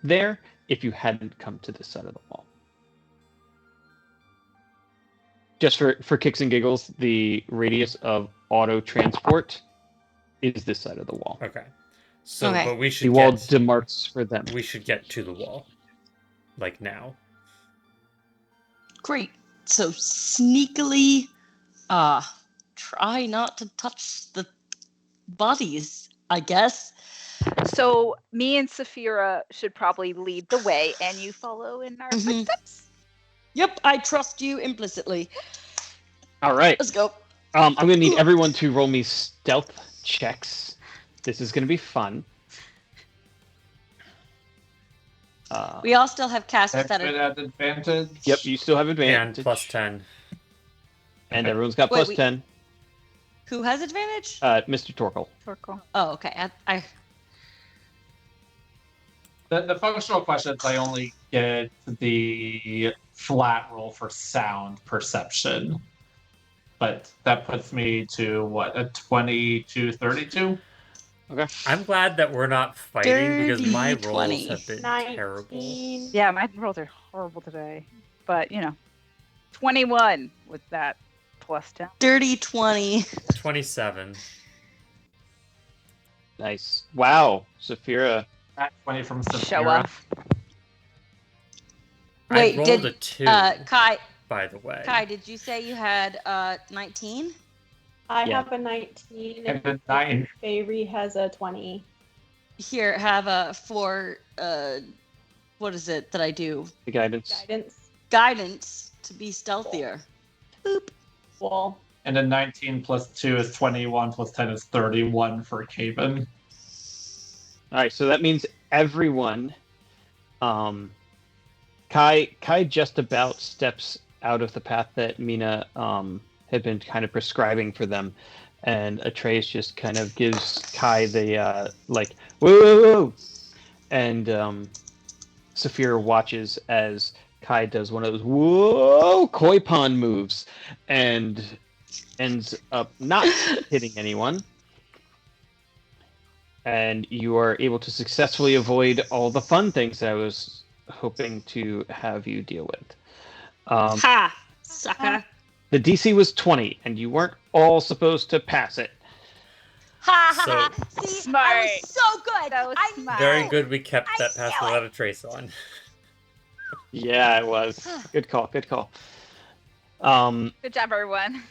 there if you hadn't come to this side of the wall. Just for kicks and giggles, the radius of auto transport is this side of the wall. Okay. So, Okay. but we The should wall get demarks for them. we should get to the wall, like now. Great. So sneakily, try not to touch the bodies, I guess. So me and Saphira should probably lead the way, and you follow in our Mhm. footsteps. Yep, I trust you implicitly. All right. Let's go. I'm going to need everyone to roll me stealth checks. This is going to be fun. We all still have casters that Exit are. at advantage. Yep, you still have And advantage. plus 10. And everyone's got Wait, plus we- 10. Who has advantage? Mr. Torkel. Torkel. Oh, okay. I The functional questions, I only get the flat roll for sound perception. But that puts me to, what, a 22, 32? I'm glad that we're not fighting because my Dirty rolls 20. have been 19. terrible. Yeah, my rolls are horrible today. But, 21 with that plus 10. dirty 20. 27. Nice. Wow, Saphira. At 20 from Saphira. Show off. Wait, I rolled did a 2, Kai, by the way. did you say you had 19? I Yeah. have a 19. And a 9. Fairy has a 20. Here, have a 4. What is it that I do? The guidance. Guidance. Guidance to be stealthier. Boop. Wall. And a 19 plus 2 is 21, plus 10 is 31 for Caven. All right, so that means everyone. Kai just about steps out of the path that Mina had been kind of prescribing for them, and Atreus just kind of gives Kai the like whoa, whoa, whoa, and Saphira watches as Kai does one of those whoa koi pond moves, and ends up not hitting anyone. And you are able to successfully avoid all the fun things that I was hoping to have you deal with. Ha! Sucker. The DC was 20, and you weren't all supposed to pass it. Ha So- ha ha! See, I Smart. was so good. So I smart. Very knew. good we kept I that pass knew without it. a trace on. Yeah, it was. Good call. Good call. Good job, everyone.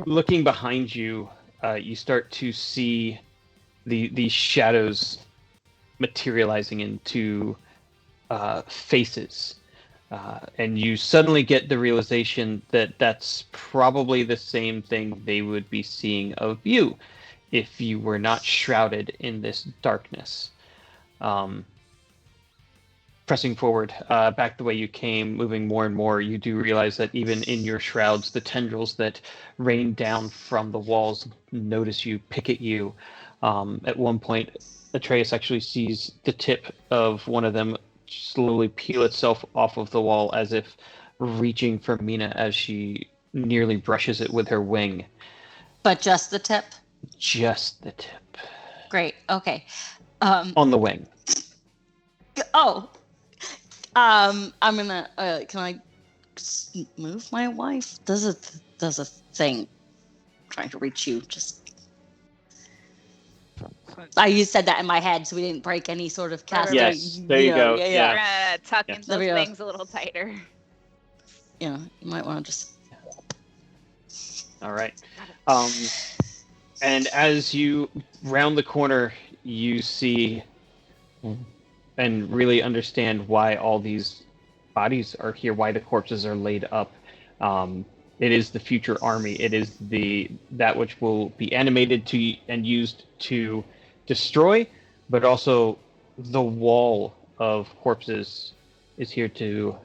Looking behind you, you start to see these shadows materializing into faces, and you suddenly get the realization that that's probably the same thing they would be seeing of you if you were not shrouded in this darkness. Pressing forward, back the way you came, moving more and more, you do realize that even in your shrouds, the tendrils that rain down from the walls notice you, pick at you. At one point, Atreus actually sees the tip of one of them slowly peel itself off of the wall as if reaching for Mina as she nearly brushes it with her wing. But just the tip. Just the tip. Great. Okay. On the wing. Oh. I'm gonna. Can I move my wife? Does a thing trying to reach you? Just. You said that in my head, so we didn't break any sort of casting. Yes, there you go. We're Yeah. gonna tuck in There those we go. wings a little tighter. You might want to just. All right. And as you round the corner, you see and really understand why all these bodies are here, why the corpses are laid up. It is the future army. It is that which will be animated to and used to destroy, but also the wall of corpses is here to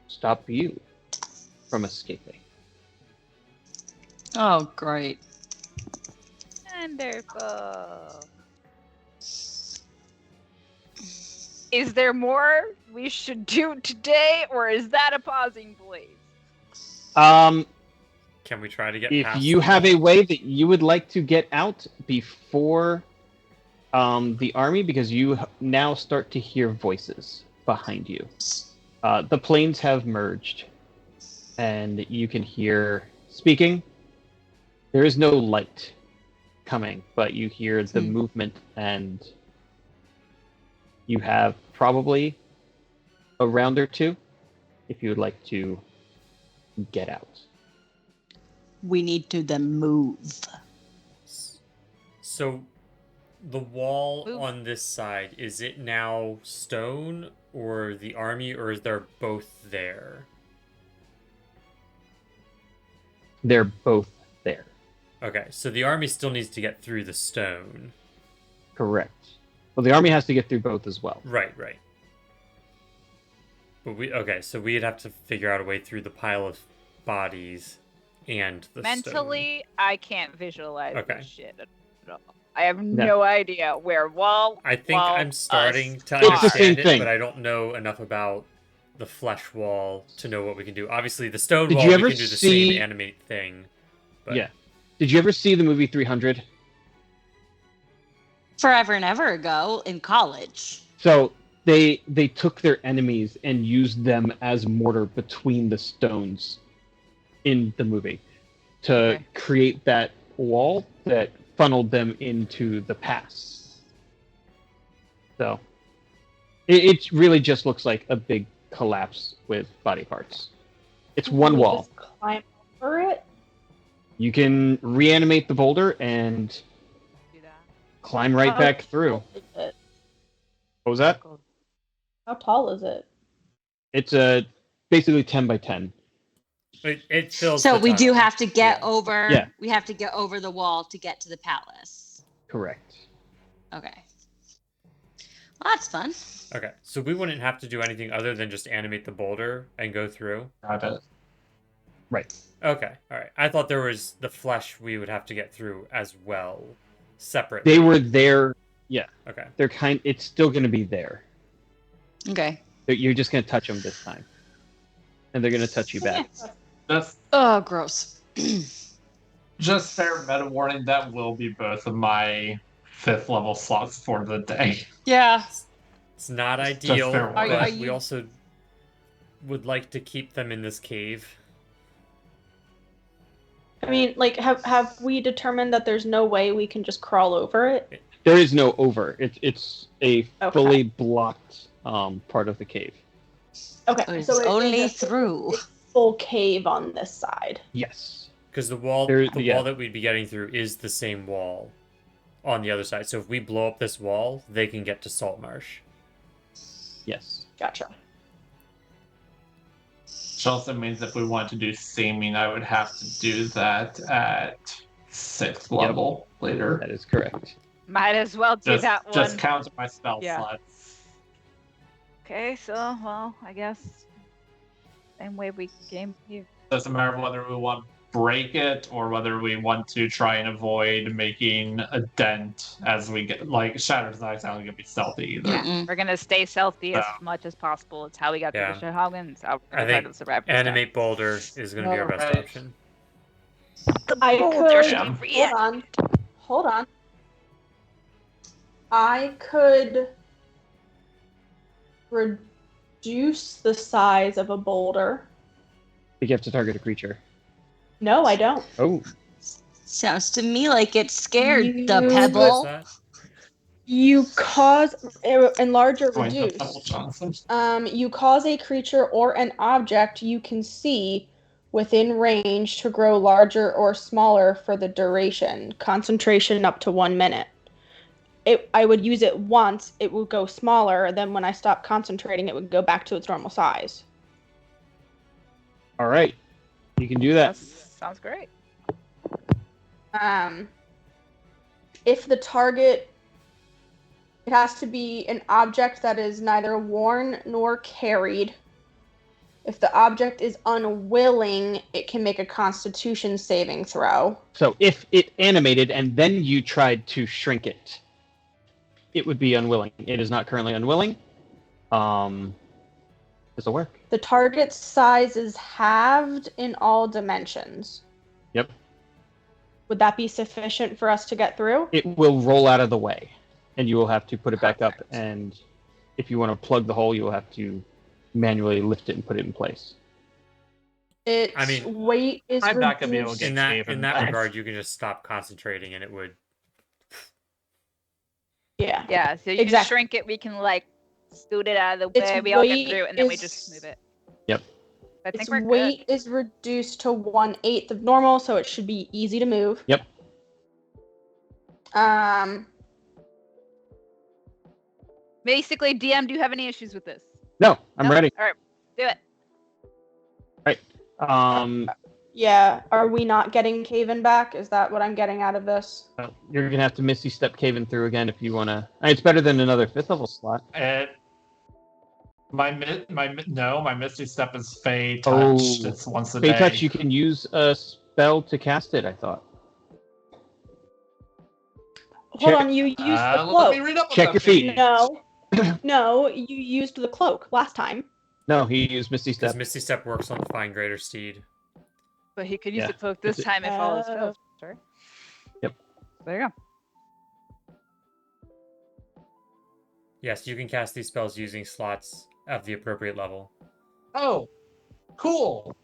stop you from escaping. Oh, great. Wonderful. Is there more we should do today, or is that a pausing place? Can we try to get If past you the have wall? a way that you would like to get out before the army, because you now start to hear voices behind you. The planes have merged, and you can hear speaking. There is no light coming, but you hear the movement, and you have probably a round or two if you would like to get out. We need to then move. So, the wall Move. on this side, is it now stone or the army, or is there both there? They're both there. Okay, so the army still needs to get through the stone. Correct. Well, the army has to get through both as well. Right. But so we'd have to figure out a way through the pile of bodies and the Mentally, I can't visualize Okay. this shit at all. I have no idea where wall. stone. I think wall, I'm starting us to are. It's the same understand it, thing. but I don't know enough about the flesh wall to know what we can do. Obviously, the stone Did wall, you we ever can do the see- same animate thing. But Yeah. Did you ever see the movie 300? Forever and ever ago in college. So they took their enemies and used them as mortar between the stones in the movie to Okay. create that wall that funneled them into the pass. So it really just looks like a big collapse with body parts. It's one We wall. Just climb over it. You can reanimate the boulder and Do that. climb right How back through. tall is it? What was that? How tall is it? It's basically 10 by 10. it fills. So the we do tunnel. have to get Yeah. over. Yeah. We have to get over the wall to get to the palace. Correct. Okay. Well, that's fun. Okay, so we wouldn't have to do anything other than just animate the boulder and go through. Got it. Right. Okay, all right. I thought there was the flesh we would have to get through as well, separately. They were there. Okay. They're it's still going to be there. Okay. You're just going to touch them this time. And they're going to touch you back. Oh, gross. Just fair meta warning, that will be both of my 5th level slots for the day. Yeah. It's not Just ideal, fair but warning. we also would like to keep them in this cave. I mean, like, have we determined that there's no way we can just crawl over it? There is no over. It's a Okay. fully blocked part of the cave. Okay, It's so only is a through. full cave on this side. Yes. Because the wall There- the yeah. wall that we'd be getting through is the same wall on the other side. So if we blow up this wall, they can get to Saltmarsh. Yes. Gotcha. Which also means if we want to do seaming, I would have to do that at 6th level later. That is correct. Might as well do that one. Just count my spell Yeah. slots. Okay, so, well, I guess same way we game here. Doesn't matter whether we want to break it or whether we want to try and avoid making a dent as we get, like, Shatter's not exactly going to be stealthy either. Mm-mm. We're gonna stay stealthy as Yeah. much as possible. It's how we got Yeah. through the Shadowhagen. It's how I we're think to survive. this time. Animate Boulder is going to be our best Alright. option. I Boulder could. should be free. Hold on. I could reduce the size of a boulder. You have to target a creature. No, I don't. Oh. Sounds to me like it's scared, the You- What's pebble. that? You cause enlarge or Going to reduce. Pebble Johnson. You cause a creature or an object you can see within range to grow larger or smaller for the duration. Concentration up to 1 minute. I would use it once, it would go smaller, then when I stop concentrating, it would go back to its normal size. All right. You can do that. Sounds great. If the target, it has to be an object that is neither worn nor carried. If the object is unwilling, it can make a Constitution saving throw. So if it animated and then you tried to shrink it, it would be unwilling. It is not currently unwilling. This will work. The target's size is halved in all dimensions. Yep. Would that be sufficient for us to get through? It will roll out of the way, and you will have to put it back up. Perfect. And if you want to plug the hole, you will have to manually lift it and put it in place. Its I mean, weight is I'm not gonna be able to reduced- get In that Cave in and that back. regard, you can just stop concentrating, and it would. Yeah. Yeah, so you Exactly. shrink it, we can like scoot it out of the Its way, we all get weight through, and then we is- just move it. Yep. I think Its we're weight good. is reduced to 1/8 of normal, so it should be easy to move. Yep. Basically, DM, do you have any issues with this? No, I'm No? ready. All right, do it. Yeah. Are we not getting Caven back? Is that what I'm getting out of this? You're gonna have to Misty Step Caven through again if you wanna. It's better than another 5th level slot. And my Misty Step is Fey Oh. touched. It's once a Fey day. Touch, you can use a spell to cast it. I thought. Hold Check- on, you used the Let me cloak. read up on Check that your feet. page. No. No, you used the cloak last time. No, he used Misty Because Step. Misty Step works on the Fine Greater Steed. But he could use Yeah. the cloak this It's- time if all is Oh. fails. Sorry. Yep. There you go. Yes, you can cast these spells using slots of the appropriate level. Oh, cool.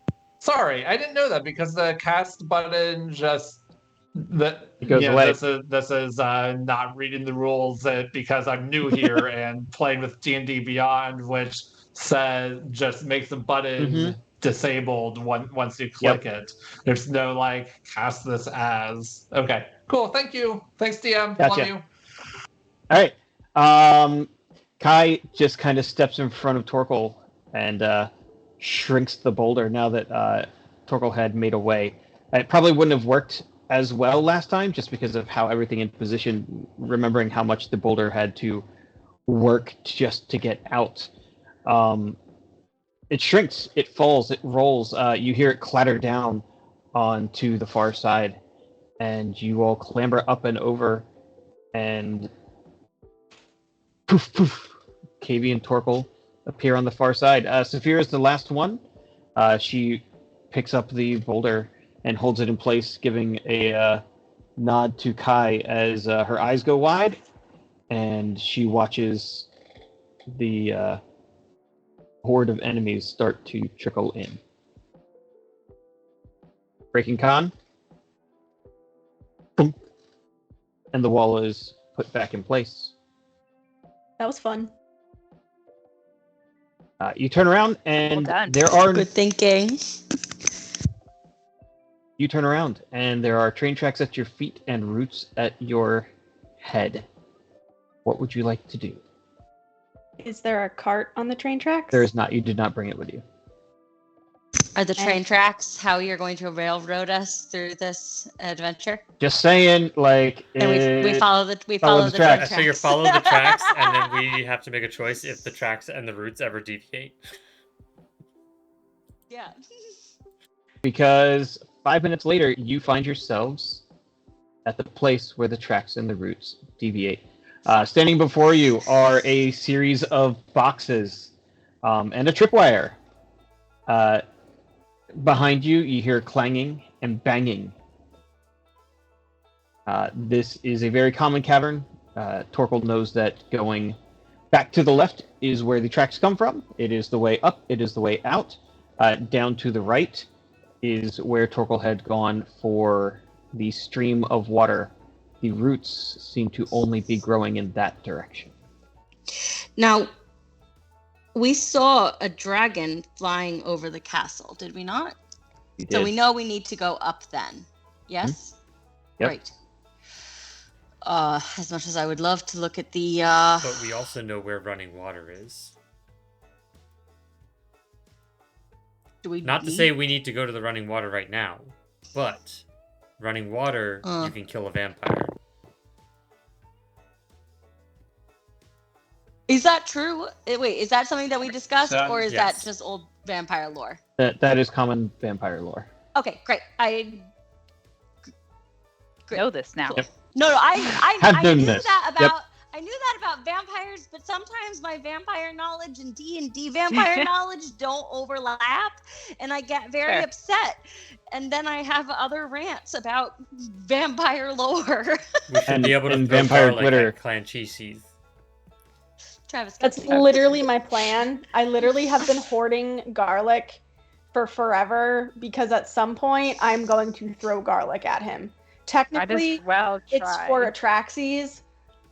Sorry, I didn't know that because the cast button just It goes away. This is not reading the rules because I'm new here and playing with D&D Beyond, which says just makes the button Mhm. disabled once you click it. There's no like cast this as. Okay, cool. Thank you. Thanks, DM. Gotcha. Love you. All right. Kai just kind of steps in front of Torkel and shrinks the boulder now that Torkel had made away. It probably wouldn't have worked as well last time just because of how everything in position, remembering how much the boulder had to work just to get out. It shrinks, it falls, it rolls. You hear it clatter down onto the far side, and you all clamber up and over, and poof, poof. Kavi and Torkel appear on the far side. Saphira is the last one. She picks up the boulder and holds it in place, giving a nod to Kai as her eyes go wide, and she watches the horde of enemies start to trickle in. Breaking Khan? and the wall is put back in place. That was fun. You turn around, and Well done. there are Good thinking. You turn around, and there are train tracks at your feet and roots at your head. What would you like to do? Is there a cart on the train tracks? There is not. You did not bring it with you. Are the train tracks how you're going to railroad us through this adventure? Just saying, like And we follow the follow the train tracks. I figure follow the tracks, and then we have to make a choice if the tracks and the roots ever deviate. Yeah. because 5 minutes later, you find yourselves at the place where the tracks and the roots deviate. Standing before you are a series of boxes and a tripwire. Behind you, you hear clanging and banging. This is a very common cavern. Torkel knows that going back to the left is where the tracks come from. It is the way up. It is the way out. Down to the right is where Torkel had gone for the stream of water. The roots seem to only be growing in that direction. Now, we saw a dragon flying over the castle, did we not? You So did. we know we need to go up then. Yes? Yep. Great. As much as I would love to look at the But we also know where running water is. do we Not to need- say we need to go to the running water right now, but running water, Uh. you can kill a vampire. Is that true? Wait, is that something that we discussed, or is Yes. that just old vampire lore? That is common vampire lore. Okay, great. Know this now. Yep. No, I Have known knew this. that Yep. about I knew that about vampires, but sometimes my vampire knowledge and D&D vampire knowledge don't overlap, and I get very Fair. upset. And then I have other rants about vampire lore. We should be able to and throw vampire garlic glitter. at Clan Cheesies. Travis, That's continue. literally my plan. I literally have been hoarding garlic for forever because at some point I'm going to throw garlic at him. Might Technically, as well try. it's for Atraxes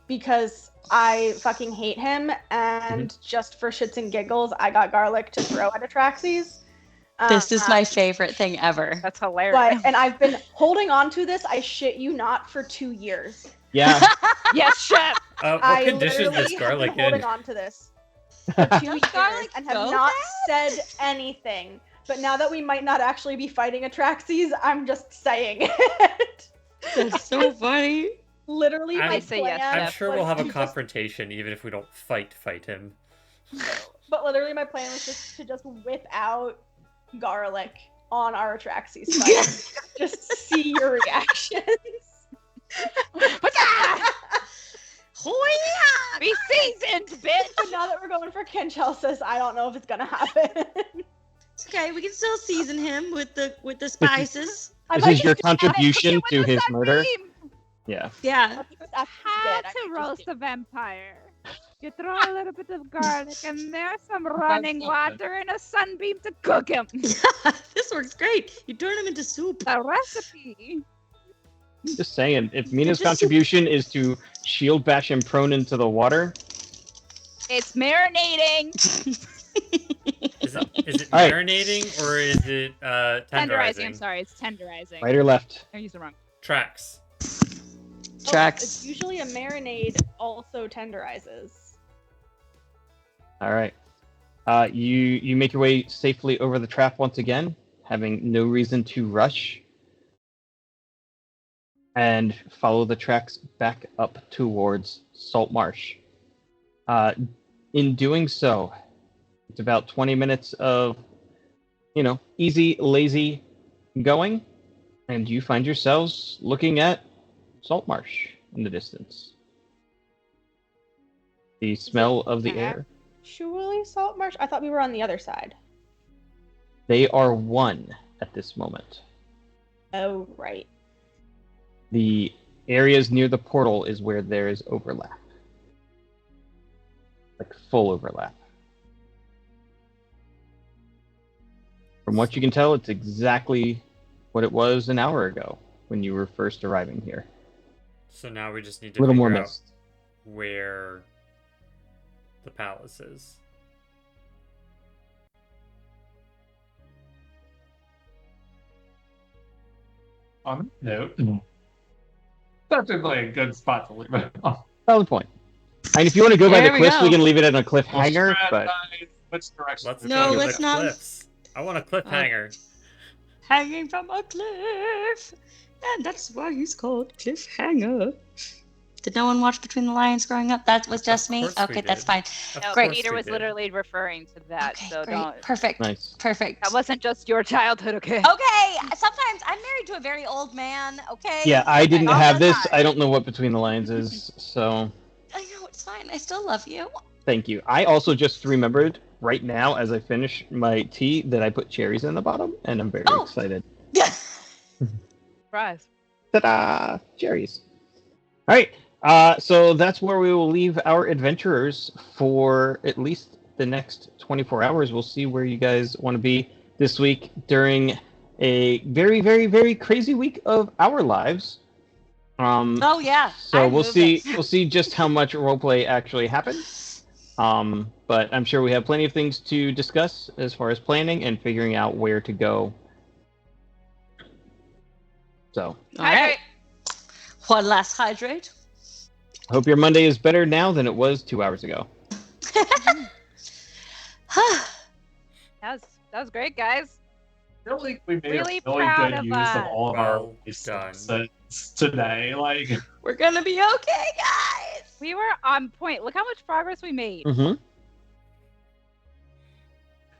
because I fucking hate him, and just for shits and giggles, I got garlic to throw at Atraxes. This is my favorite thing ever. That's hilarious. and I've been holding on to this, I shit you not, for 2 years. Yeah. Yes, chef. What I condition is literally this have garlic been holding in? on to this for 2 years garlic and have go not said anything. But now that we might not actually be fighting Atraxes, I'm just saying it. That's so funny. Literally, I'm- my I say yes, plan I'm sure was we'll have a to just- confrontation even if we don't fight him. But literally, my plan was just to just whip out garlic on our Atraxes fight. Just see your reactions. Hoya! Be seasoned, bitch. But now that we're going for Kenchelsas, I don't know if it's gonna happen. It's okay. We can still season him with the spices. I This might is your just add it contribution With to the his murder. sunbeam. Yeah. Yeah. after he's dead. I might just do- a vampire. You throw a little bit of garlic, and there's some running water and a sunbeam to cook him. This works great. You turn him into soup. A recipe. Just saying, if Mina's Just- contribution is to shield bash him prone into the water, It's marinating. Is it All right. marinating or is it Tenderizing. I'm tenderizing? sorry, it's tenderizing. right or left? I used it wrong. Tracks. Tracks. It's usually a marinade also tenderizes. All right. You make your way safely over the trap once again, having no reason to rush, and follow the tracks back up towards Salt Marsh. In doing so, it's about 20 minutes of, easy, lazy going, and you find yourselves looking at Salt Marsh in the distance. The smell of the air. Actually, Salt Marsh? I thought we were on the other side. They are one at this moment. Oh, right. The areas near the portal is where there is overlap. Like full overlap. From what you can tell, it's exactly what it was an hour ago when you were first arriving here. So now we just need A to little more figure out mist. where the palace is. On that note, that's like a good spot to leave it on. Valid point. And if you want to go by There the we cliffs, go. we can leave it at a cliffhanger. But Which direction? Let's No, go to let's the not- cliffs. I want a cliffhanger. Hanging from a cliff, and that's why he's called Cliffhanger. Did no one watch Between the Lions growing up? That was just me. course we Okay, that's did. fine. Of No, course Peter we was did. literally referring to that, Okay, so great. don't. Perfect. nice. Perfect. That wasn't just your childhood, okay? Okay, sometimes I'm married to a very old man. Okay. Yeah, I didn't All have the this. time. I don't know what Between the Lines is, so I know it's fine. I still love you. thank you. I also just remembered right now, as I finish my tea, that I put cherries in the bottom, and I'm very Oh. excited. Surprise. Ta-da! Cherries. All right. So that's where we will leave our adventurers for at least the next 24 hours. We'll see where you guys want to be this week during a very, very, very crazy week of our lives. Oh yeah. So I we'll moved see. it. We'll see just how much roleplay actually happens. But I'm sure we have plenty of things to discuss as far as planning and figuring out where to go. So All right. One last hydrate. hope your Monday is better now than it was 2 hours ago. That was great, guys. I feel like we made Really a really proud good of use us. of all of our Well resources today. Like, We're gonna be okay, guys. We were on point. Look how much progress we made. Mm-hmm.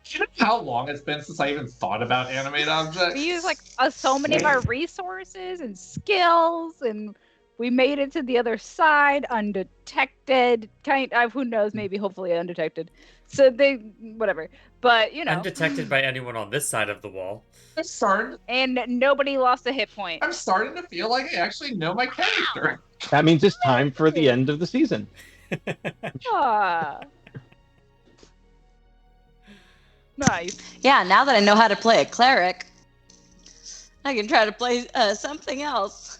do you know how long it's been since I even thought about animate objects? We used like so many of our resources and skills, and we made it to the other side undetected. Kind of, who knows? Maybe, hopefully, undetected. So they, whatever. But you know, Undetected by anyone on this side of the wall. and nobody lost a hit point. I'm starting to feel like I actually know my character. That means it's time for the end of the season. Ah. Nice. Yeah, now that I know how to play a cleric, I can try to play something else.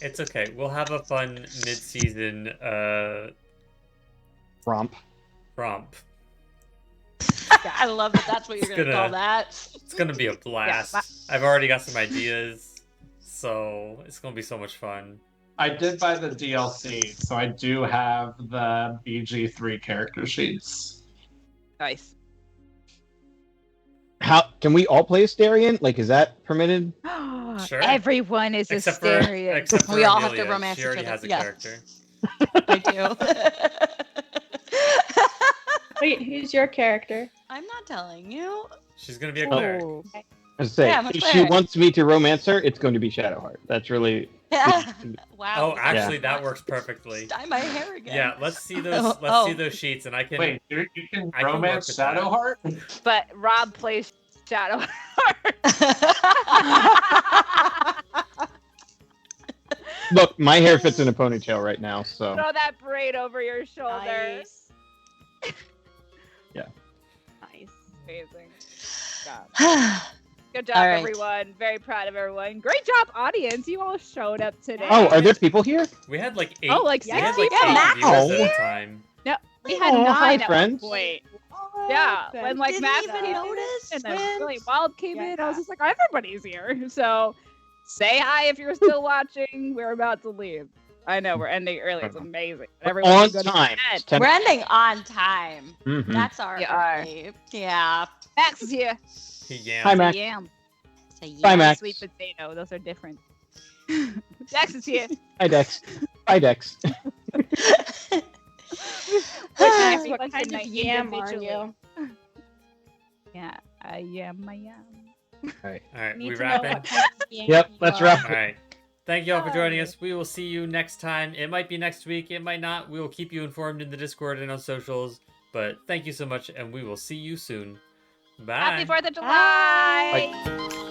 It's okay. We'll have a fun mid-season Romp. romp. I love that. That's what you're It's gonna call gonna- that. It's gonna be a blast. I've already got some ideas, so it's gonna be so much fun. I did buy the DLC, so I do have the BG3 character sheets. Nice. How can we all play Astarion? Like, is that permitted? Sure. Everyone is a Except for Astarion. We all have to Amelia. romance She each already other. has a Yeah. character. I do. Wait, who's your character? I'm not telling you. She's gonna be a cleric. Oh. I was saying, Yeah, I'm a if she cleric. wants me to romance her, it's going to be Shadowheart. That's really. Wow. Oh, actually, that works perfectly. Dye my hair again. Yeah, let's see those. Let's Oh. see those sheets, and I can. Wait, you can I can romance work with that. Shadowheart? But Rob plays Shadowheart. Look, my hair fits in a ponytail right now, so. Throw that braid over your shoulder. Nice. Yeah. Nice. Amazing. Job. All Good job, right. everyone. Very proud of everyone. Great job, audience. You all showed up today. Oh, are there people here? We had like 8. Oh, like we had 60 like people. 8 Max viewers is at a time. We had Oh, 9 hi, at friends. one point. Yeah, when like Didn't Max even came in notice and then when- Billy Wild came in, I was just like, everybody's here. So say hi if you're still watching. We're about to leave. I know we're ending early. It's amazing. Everyone On can go to time. bed. It's 10 We're ending on time. Mhm. That's our You are. early. Yeah. Max is here. Yeah. Hi, Max. Yam. So, yeah. Bye, Max. Sweet potato. Those are different. Max is here. Hi, Dex. Hi, Dex. Max What wants kind to of night yam are individually. you? Yeah, I am. I am. All right, Need we to know wrapping. what kind of yam Yep, you let's are. wrap. All right. Thank you all for joining us. We will see you next time. It might be next week. It might not. We will keep you informed in the Discord and on socials. But thank you so much, and we will see you soon. Bye. Happy 4th of July. Bye.